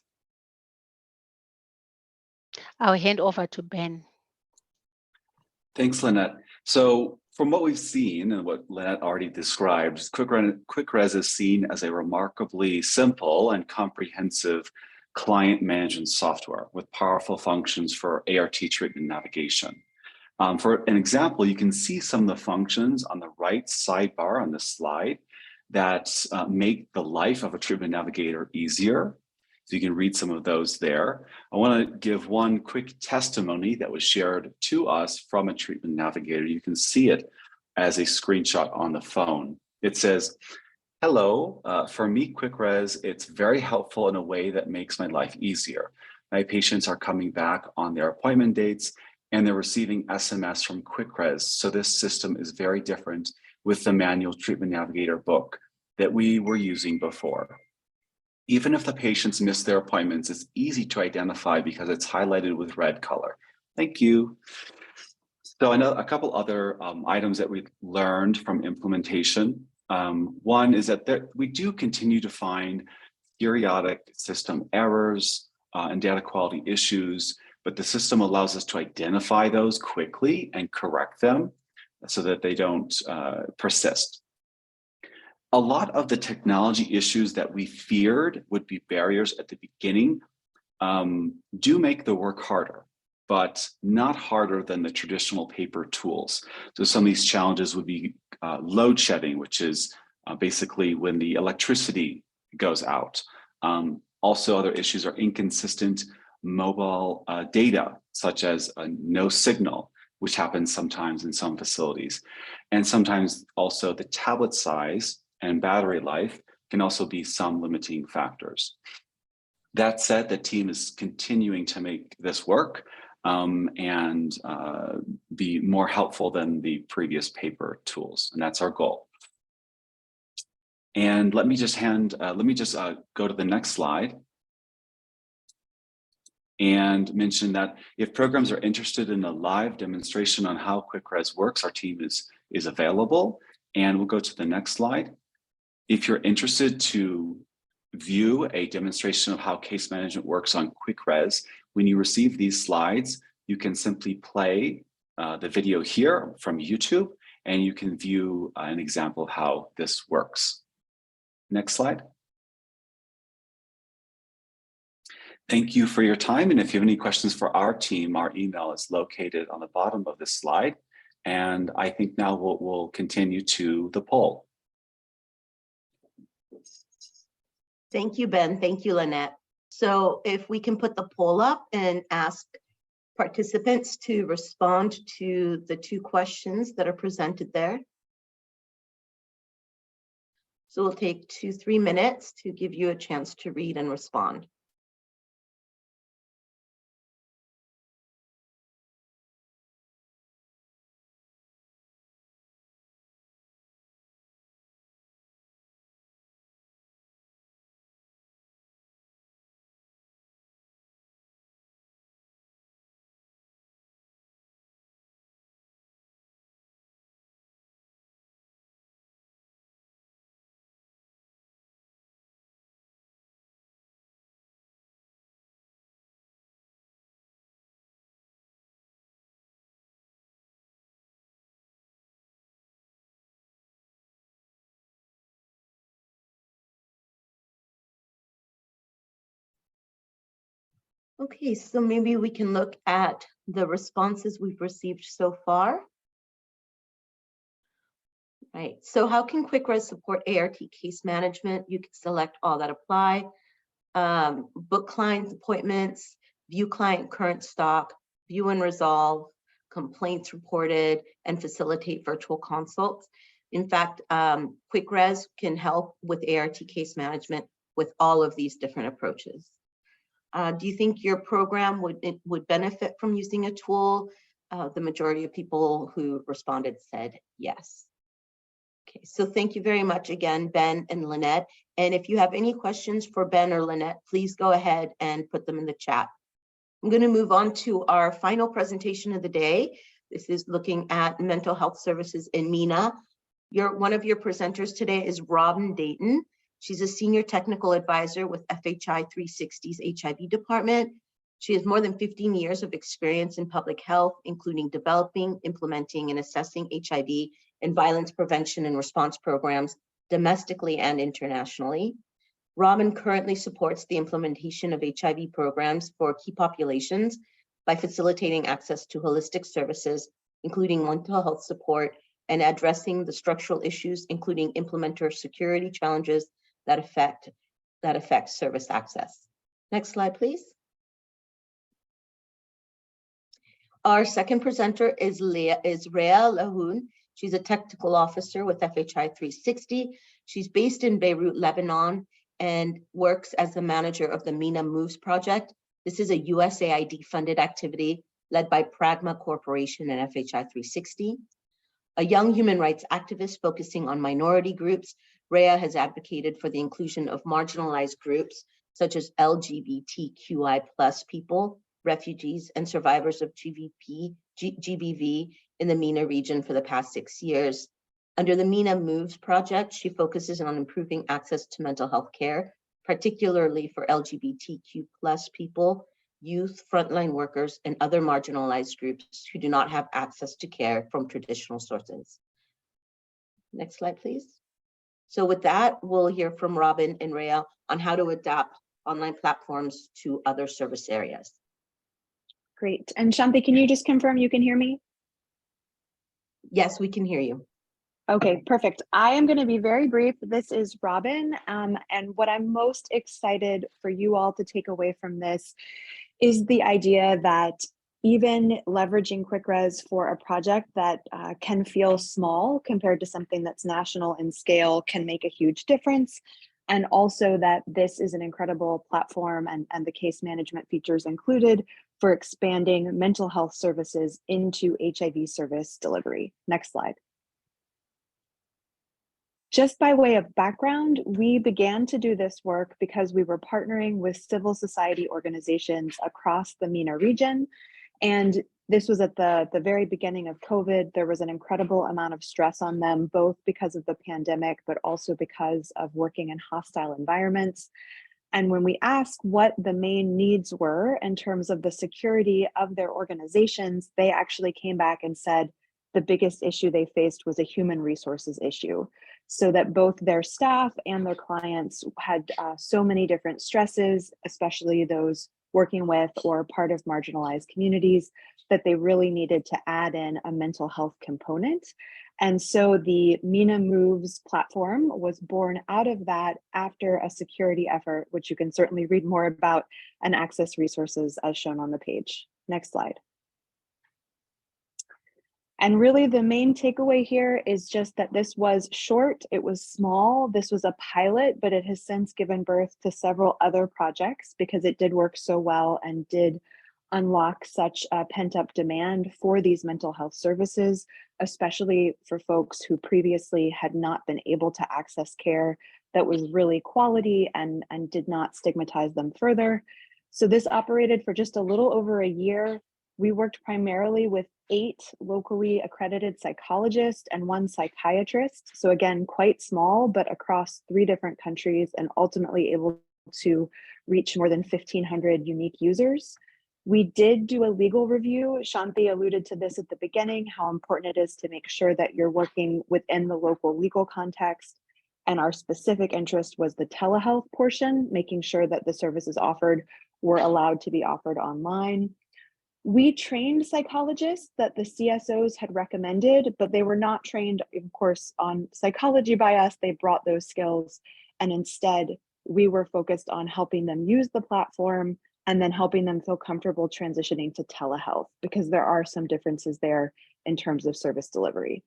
I'll hand over to Ben. Thanks, Lynette. So from what we've seen and what Lynette already described, Quick Res is seen as a remarkably simple and comprehensive client management software with powerful functions for ART treatment navigation. For an example, you can see some of the functions on the right sidebar on this slide that make the life of a treatment navigator easier. So you can read some of those there. I want to give one quick testimony that was shared to us from a treatment navigator. You can see it as a screenshot on the phone. It says, "Hello, for me, Quick Res, it's very helpful in a way that makes my life easier. My patients are coming back on their appointment dates and they're receiving SMS from Quick Res. So this system is very different with the manual treatment navigator book that we were using before. Even if the patients miss their appointments, it's easy to identify because it's highlighted with red color. Thank you." So I know a couple other items that we've learned from implementation. One is that we do continue to find periodic system errors and data quality issues, but the system allows us to identify those quickly and correct them so that they don't persist. A lot of the technology issues that we feared would be barriers at the beginning do make the work harder, but not harder than the traditional paper tools. So some of these challenges would be load shedding, which is basically when the electricity goes out. Also, other issues are inconsistent mobile data, such as no signal, which happens sometimes in some facilities. And sometimes also the tablet size and battery life can also be some limiting factors. That said, the team is continuing to make this work and be more helpful than the previous paper tools, and that's our goal. And let me just go to the next slide and mention that if programs are interested in a live demonstration on how Quick Res works, our team is available. And we'll go to the next slide. If you're interested to view a demonstration of how case management works on Quick Res, when you receive these slides, you can simply play the video here from YouTube, and you can view an example of how this works. Next slide. Thank you for your time. And if you have any questions for our team, our email is located on the bottom of this slide. And I think now we'll continue to the poll. Thank you, Ben. Thank you, Lynette. So if we can put the poll up and ask participants to respond to the 2 questions that are presented there. So we'll take 2-3 minutes to give you a chance to read and respond. Okay, so maybe we can look at the responses we've received so far. Right, so how can QuickRes support ART case management? You can select all that apply, book client appointments, view client current stock, view and resolve, complaints reported, and facilitate virtual consults. In fact, QuickRes can help with ART case management with all of these different approaches. Do you think your program would benefit from using a tool? The majority of people who responded said yes. Okay, so thank you very much again, Ben and Lynette. And if you have any questions for Ben or Lynette, please go ahead and put them in the chat. I'm going to move on to our final presentation of the day. This is looking at mental health services in MENA. One of your presenters today is Robin Dayton. She's a senior technical advisor with FHI 360's HIV department. She has more than 15 years of experience in public health, including developing, implementing, and assessing HIV and violence prevention and response programs domestically and internationally. Robin currently supports the implementation of HIV programs for key populations by facilitating access to holistic services, including mental health support, and addressing the structural issues, including implementer security challenges that affect service access. Next slide, please. Our second presenter is Rhea Lahoun. She's a technical officer with FHI 360. She's based in Beirut, Lebanon, and works as the manager of the MENA Moves project. This is a USAID funded activity led by Pragma Corporation and FHI 360. A young human rights activist focusing on minority groups, Rhea has advocated for the inclusion of marginalized groups such as LGBTQI+ people, refugees, and survivors of GBV in the MENA region for the past 6 years. Under the MENA Moves project, she focuses on improving access to mental health care, particularly for LGBTQ+ people, youth, frontline workers, and other marginalized groups who do not have access to care from traditional sources. Next slide, please. So with that, we'll hear from Robin and Rhea on how to adapt online platforms to other service areas. Great. And Shanti, can you just confirm you can hear me? Yes, we can hear you. Okay, perfect. I am going to be very brief. This is Robin, and what I'm most excited for you all to take away from this is the idea that even leveraging QuickRes for a project that can feel small compared to something that's national in scale can make a huge difference. And also that this is an incredible platform and the case management features included for expanding mental health services into HIV service delivery. Next slide. Just by way of background, we began to do this work because we were partnering with civil society organizations across the MENA region. And this was at the very beginning of COVID. There was an incredible amount of stress on them, both because of the pandemic, but also because of working in hostile environments. And when we asked what the main needs were in terms of the security of their organizations, they actually came back and said the biggest issue they faced was a human resources issue. So that both their staff and their clients had so many different stresses, especially those working with or part of marginalized communities, that they really needed to add in a mental health component. And so the MENA Moves platform was born out of that after a security effort, which you can certainly read more about and access resources as shown on the page. Next slide. And really the main takeaway here is just that this was short, it was small, this was a pilot, but it has since given birth to several other projects because it did work so well and did unlock such a pent-up demand for these mental health services, especially for folks who previously had not been able to access care that was really quality and did not stigmatize them further. So this operated for just a little over a year. We worked primarily with 8 locally accredited psychologists and 1 psychiatrist. So again, quite small, but across 3 different countries and ultimately able to reach more than 1,500 unique users. We did do a legal review. Shanti alluded to this at the beginning, how important it is to make sure that you're working within the local legal context. And our specific interest was the telehealth portion, making sure that the services offered were allowed to be offered online. We trained psychologists that the CSOs had recommended, but they were not trained, of course, on psychology by us. They brought those skills, and instead we were focused on helping them use the platform and then helping them feel comfortable transitioning to telehealth, because there are some differences there in terms of service delivery.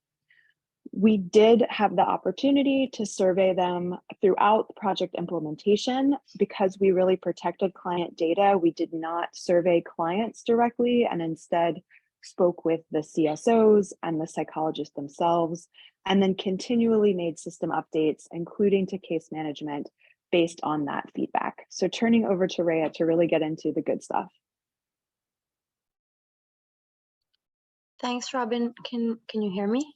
We did have the opportunity to survey them throughout the project implementation. Because we really protected client data, we did not survey clients directly and instead spoke with the CSOs and the psychologists themselves, and then continually made system updates, including to case management, based on that feedback. So turning over to Rhea to really get into the good stuff. Thanks, Robin. Can you hear me?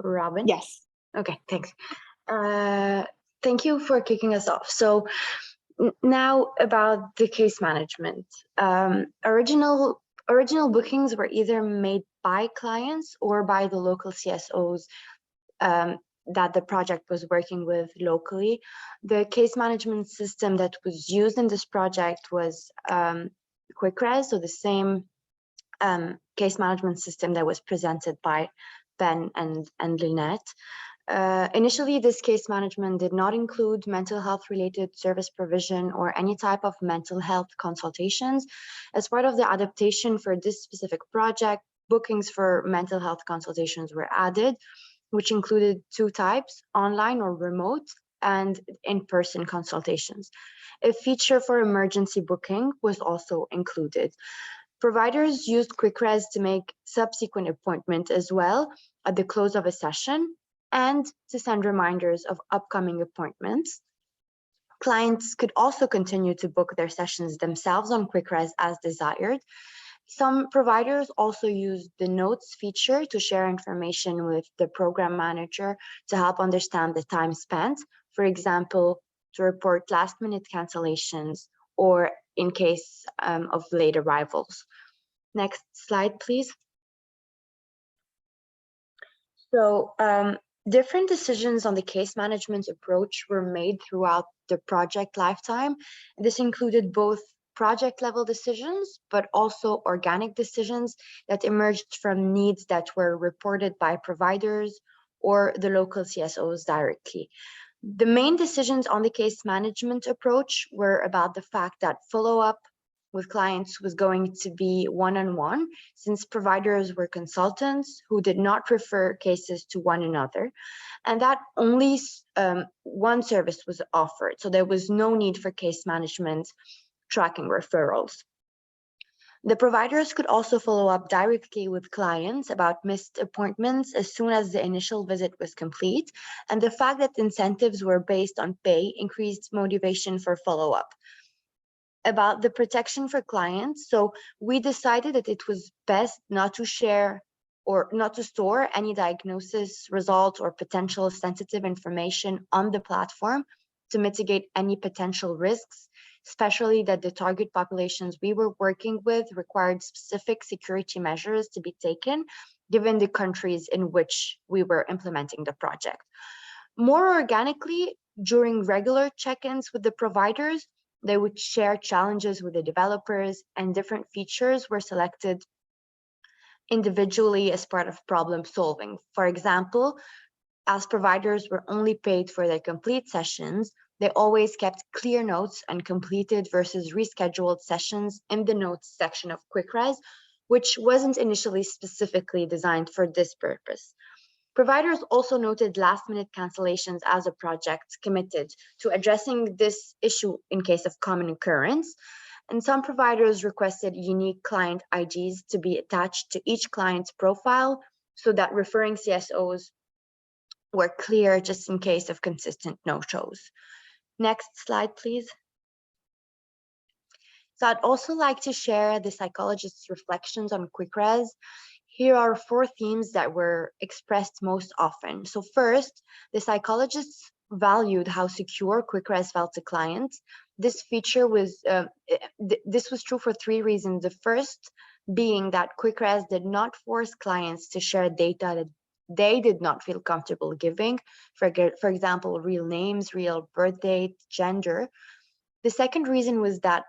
Robin? Yes. Okay, thanks. Thank you for kicking us off. So now about the case management. Original bookings were either made by clients or by the local CSOs that the project was working with locally. The case management system that was used in this project was QuickRes, so the same case management system that was presented by Ben and Lynette. Initially, this case management did not include mental health related service provision or any type of mental health consultations. As part of the adaptation for this specific project, bookings for mental health consultations were added, which included 2 types, online or remote, and in-person consultations. A feature for emergency booking was also included. Providers used QuickRes to make subsequent appointments as well at the close of a session and to send reminders of upcoming appointments. Clients could also continue to book their sessions themselves on QuickRes as desired. Some providers also used the notes feature to share information with the program manager to help understand the time spent, for example, to report last-minute cancellations or in case of late arrivals. Next slide, please. So different decisions on the case management approach were made throughout the project lifetime. This included both project level decisions, but also organic decisions that emerged from needs that were reported by providers or the local CSOs directly. The main decisions on the case management approach were about the fact that follow-up with clients was going to be one-on-one, since providers were consultants who did not refer cases to one another, and that only one service was offered. So there was no need for case management tracking referrals. The providers could also follow up directly with clients about missed appointments as soon as the initial visit was complete, and the fact that incentives were based on pay increased motivation for follow-up. About the protection for clients, so we decided that it was best not to share or not to store any diagnosis results or potential sensitive information on the platform to mitigate any potential risks, especially that the target populations we were working with required specific security measures to be taken, given the countries in which we were implementing the project. More organically, during regular check-ins with the providers, they would share challenges with the developers, and different features were selected individually as part of problem solving. For example, as providers were only paid for their complete sessions, They always kept clear notes on completed versus rescheduled sessions in the notes section of QuickRes, which wasn't initially specifically designed for this purpose. Providers also noted last-minute cancellations as a project committed to addressing this issue in case of common occurrence. And some providers requested unique client IDs to be attached to each client's profile so that referring CSOs were clear just in case of consistent no-shows. Next slide, please. So I'd also like to share the psychologist's reflections on QuickRes. Here are 4 themes that were expressed most often. So first, the psychologists valued how secure QuickRes felt to clients. This feature was, this was true for 3 reasons. The first being that QuickRes did not force clients to share data that they did not feel comfortable giving, for example, real names, real birth date, gender. The second reason was that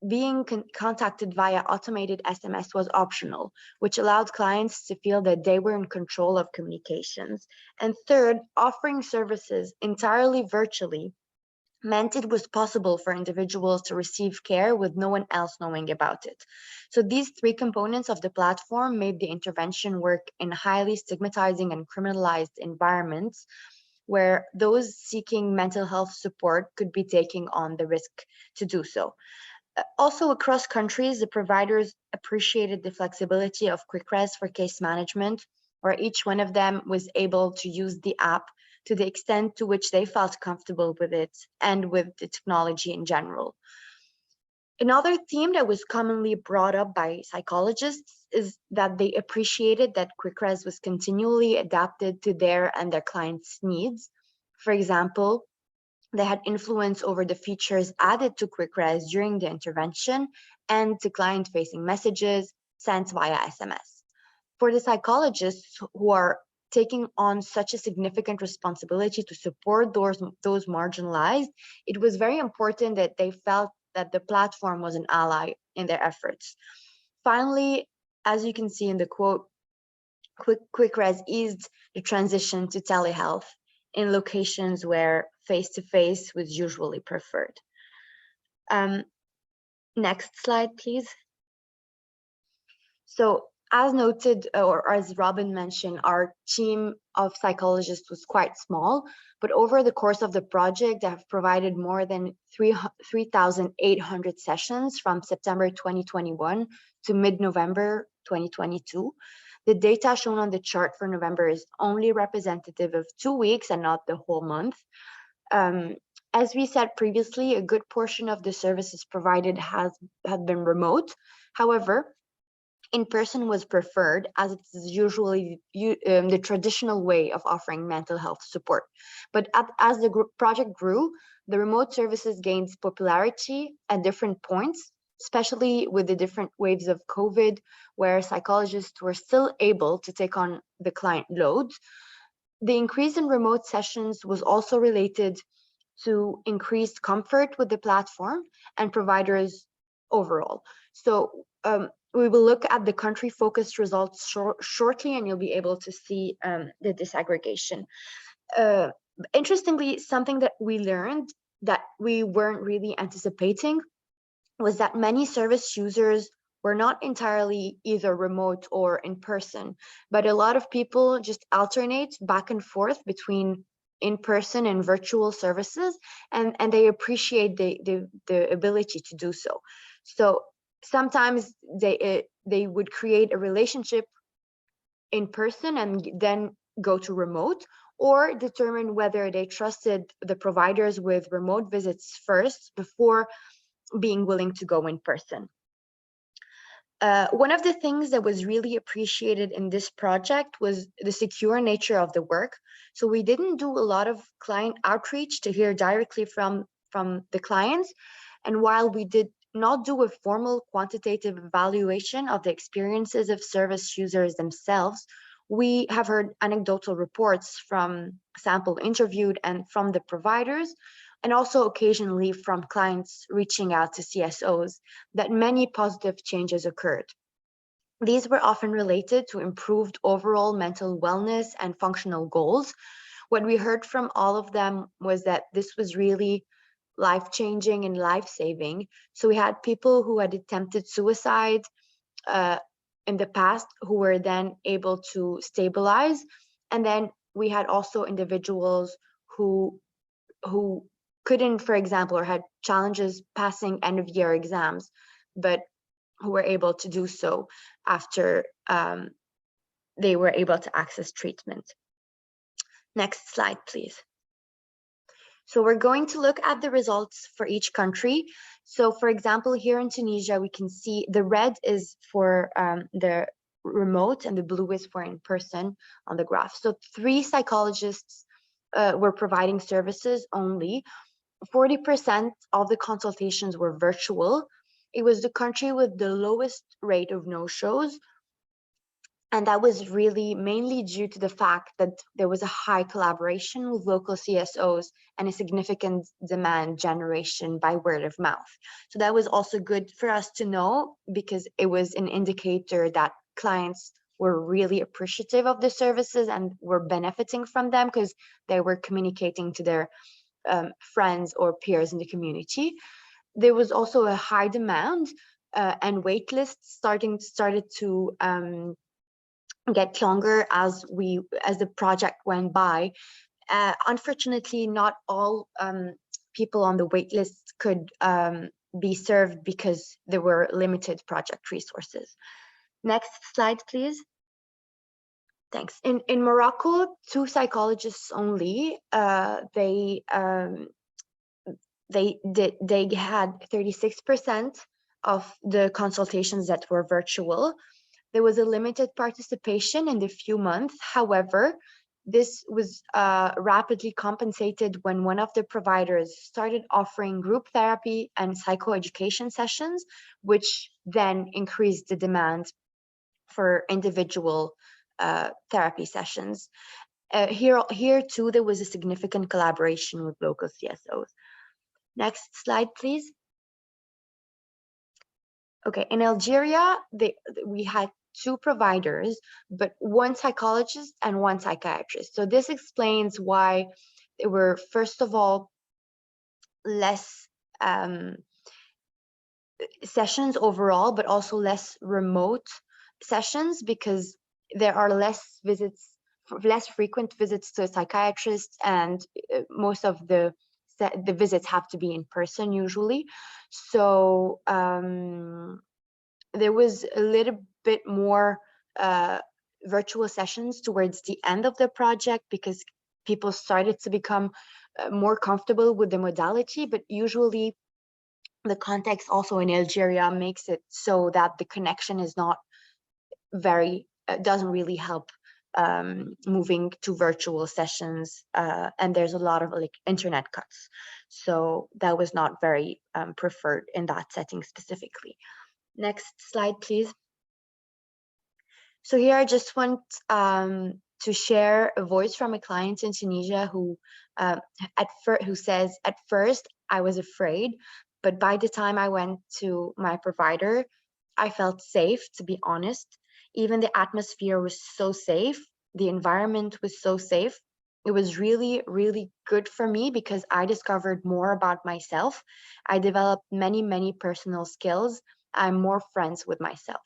being contacted via automated SMS was optional, which allowed clients to feel that they were in control of communications. And third, offering services entirely virtually meant it was possible for individuals to receive care with no one else knowing about it. So these 3 components of the platform made the intervention work in highly stigmatizing and criminalized environments where those seeking mental health support could be taking on the risk to do so. Also, across countries, the providers appreciated the flexibility of QuickRes for case management, where each one of them was able to use the app to the extent to which they felt comfortable with it and with the technology in general. Another theme that was commonly brought up by psychologists is that they appreciated that QuickRes was continually adapted to their and their clients' needs. For example, they had influence over the features added to QuickRes during the intervention and to client-facing messages sent via SMS. For the psychologists who are taking on such a significant responsibility to support those marginalized, it was very important that they felt that the platform was an ally in their efforts. Finally, as you can see in the quote, QuickRes eased the transition to telehealth in locations where face-to-face was usually preferred. Next slide, please. So as noted, or as Robin mentioned, our team of psychologists was quite small, but over the course of the project, they have provided more than 3,800 sessions from September 2021 to mid-November 2022. The data shown on the chart for November is only representative of 2 weeks and not the whole month. As we said previously, a good portion of the services provided have been remote. However, in-person was preferred as it is usually the traditional way of offering mental health support. But as the project grew, the remote services gained popularity at different points, especially with the different waves of COVID, where psychologists were still able to take on the client load. The increase in remote sessions was also related to increased comfort with the platform and providers overall. So we will look at the country-focused results shortly, and you'll be able to see the disaggregation. Interestingly, something that we learned that we weren't really anticipating was that many service users were not entirely either remote or in person, but a lot of people just alternate back and forth between in-person and virtual services, and they appreciate the ability to do so. So sometimes they would create a relationship in person and then go to remote, or determine whether they trusted the providers with remote visits first before being willing to go in person. One of the things that was really appreciated in this project was the secure nature of the work. So we didn't do a lot of client outreach to hear directly from the clients. And while we did not do a formal quantitative evaluation of the experiences of service users themselves, we have heard anecdotal reports from sample interviewed and from the providers, and also occasionally from clients reaching out to CSOs, that many positive changes occurred. These were often related to improved overall mental wellness and functional goals, What we heard from all of them was that this was really life-changing and life-saving. So we had people who had attempted suicide in the past who were then able to stabilize. And then we had also individuals who couldn't, for example, or had challenges passing end-of-year exams, but who were able to do so after they were able to access treatment. Next slide, please. So we're going to look at the results for each country. So for example, here in Tunisia, we can see the red is for the remote and the blue is for in person on the graph. So 3 psychologists were providing services only. 40% of the consultations were virtual. It was the country with the lowest rate of no-shows. And that was really mainly due to the fact that there was a high collaboration with local CSOs and a significant demand generation by word of mouth. So that was also good for us to know, because it was an indicator that clients were really appreciative of the services and were benefiting from them because they were communicating to their friends or peers in the community. There was also a high demand and wait lists started to get longer as the project went by. Unfortunately, not all people on the wait list could be served because there were limited project resources. Next slide, please. Thanks. In Morocco, 2 psychologists only. They had 36% of the consultations that were virtual. There was a limited participation in the few months. However, this was rapidly compensated when one of the providers started offering group therapy and psychoeducation sessions, which then increased the demand for individual therapy sessions. Here too, there was a significant collaboration with local CSOs. Next slide, please. Okay, in Algeria, we had 2 providers, but 1 psychologist and 1 psychiatrist. So this explains why there were, first of all, less sessions overall, but also less remote sessions, because there are less frequent visits to a psychiatrist, and most of the visits have to be in person usually. So there was a little bit more virtual sessions towards the end of the project because people started to become more comfortable with the modality, but usually the context also in Algeria makes it so that the connection is not very, doesn't really help moving to virtual sessions, and there's a lot of like internet cuts. So that was not very preferred in that setting specifically. Next slide, please. So here I just want to share a voice from a client in Tunisia who says, at first I was afraid, but by the time I went to my provider, I felt safe, to be honest. Even the atmosphere was so safe. The environment was so safe. It was really, really good for me because I discovered more about myself. I developed many, many personal skills. I'm more friends with myself.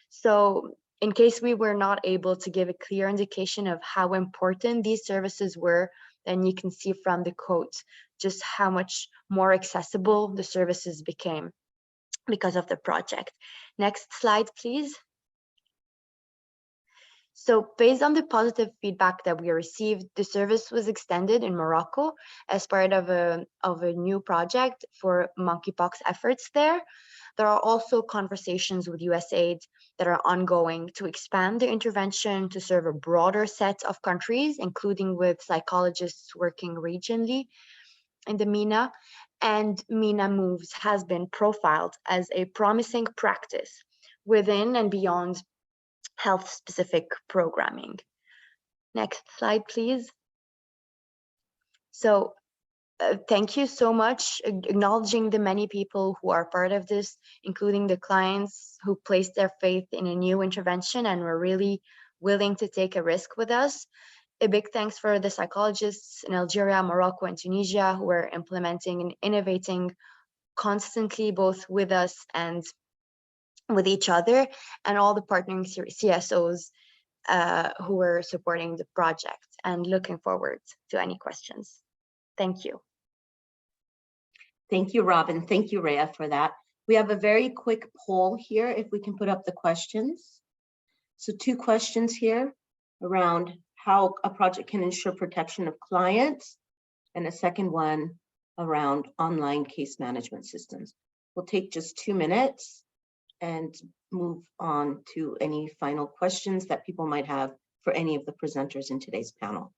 So in case we were not able to give a clear indication of how important these services were, then you can see from the quote just how much more accessible the services became because of the project. Next slide, please. So based on the positive feedback that we received, the service was extended in Morocco as part of a new project for monkeypox efforts there. There are also conversations with USAID that are ongoing to expand the intervention to serve a broader set of countries, including with psychologists working regionally in the MENA. And MENA Moves has been profiled as a promising practice within and beyond health-specific programming. Next slide, please. So thank you so much, acknowledging the many people who are part of this, including the clients who placed their faith in a new intervention and were really willing to take a risk with us. A big thanks for the psychologists in Algeria, Morocco, and Tunisia who are implementing and innovating constantly, both with us and with each other, and all the partnering CSOs who are supporting the project, and looking forward to any questions. Thank you. Thank you, Robin. Thank you, Rhea, for that. We have a very quick poll here, if we can put up the questions. So 2 questions here around how a project can ensure protection of clients, and a second one around online case management systems. We'll take just 2 minutes and move on to any final questions that people might have for any of the presenters in today's panel.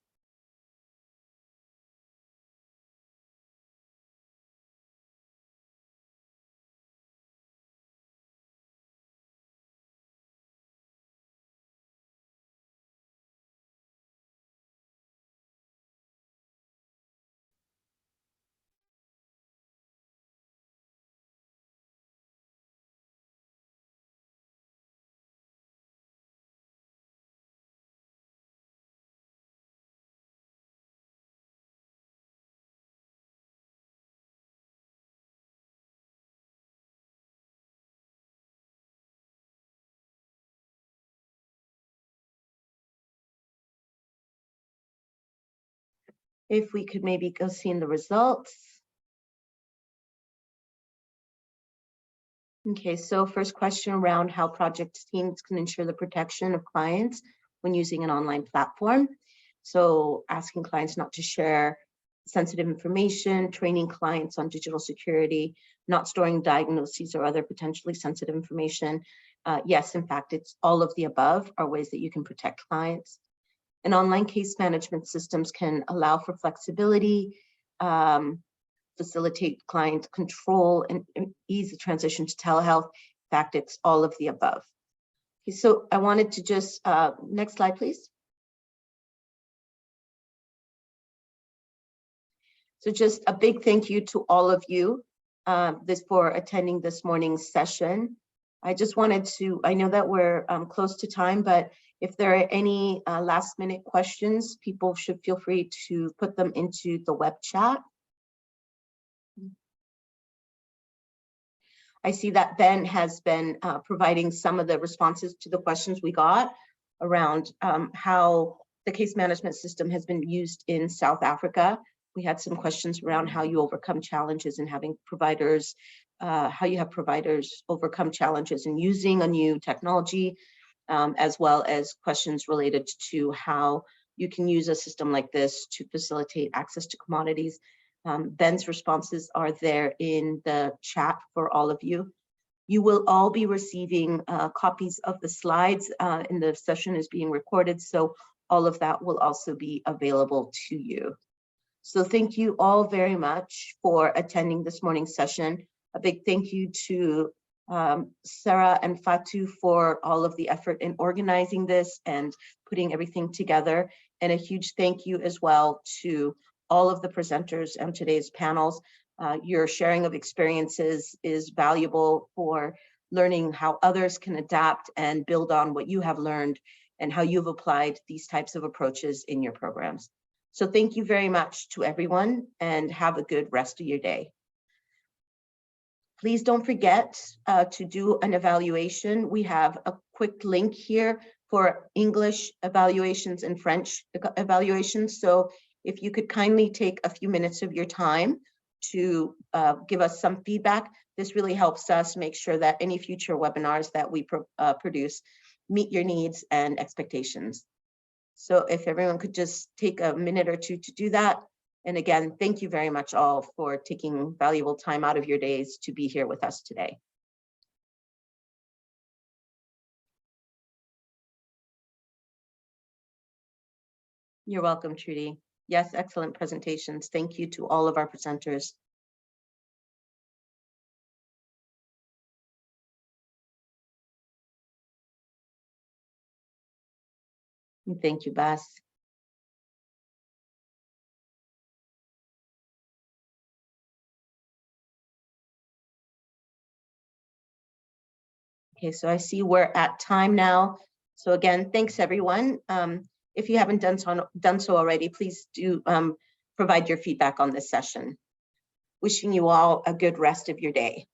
If we could maybe go see the results. Okay, so first question around how project teams can ensure the protection of clients when using an online platform. So asking clients not to share sensitive information, training clients on digital security, not storing diagnoses or other potentially sensitive information. Yes, in fact, it's all of the above are ways that you can protect clients. And online case management systems can allow for flexibility, facilitate client control, and ease the transition to telehealth. In fact, it's all of the above. Okay, so I wanted to just, next slide, please. So just a big thank you to all of you for attending this morning's session. I just wanted to, I know that we're close to time, but if there are any last minute questions, people should feel free to put them into the web chat. I see that Ben has been providing some of the responses to the questions we got around how the case management system has been used in South Africa. We had some questions around how you overcome challenges in having providers, how you have providers overcome challenges in using a new technology, as well as questions related to how you can use a system like this to facilitate access to commodities. Ben's responses are there in the chat for all of you. You will all be receiving copies of the slides, and the session is being recorded, so all of that will also be available to you. So thank you all very much for attending this morning's session. A big thank you to Sarah and Fatu for all of the effort in organizing this and putting everything together. And a huge thank you as well to all of the presenters on today's panels. Your sharing of experiences is valuable for learning how others can adapt and build on what you have learned and how you've applied these types of approaches in your programs. So thank you very much to everyone and have a good rest of your day. Please don't forget to do an evaluation. We have a quick link here for English evaluations and French evaluations. So if you could kindly take a few minutes of your time to give us some feedback, this really helps us make sure that any future webinars that we produce meet your needs and expectations. So if everyone could just take a minute or two to do that. And again, thank you very much all for taking valuable time out of your days to be here with us today. You're welcome, Trudy. Yes, excellent presentations. Thank you to all of our presenters. And thank you, Bas. Okay, so I see we're at time now. So again, thanks everyone. If you haven't done so already, please do provide your feedback on this session. Wishing you all a good rest of your day.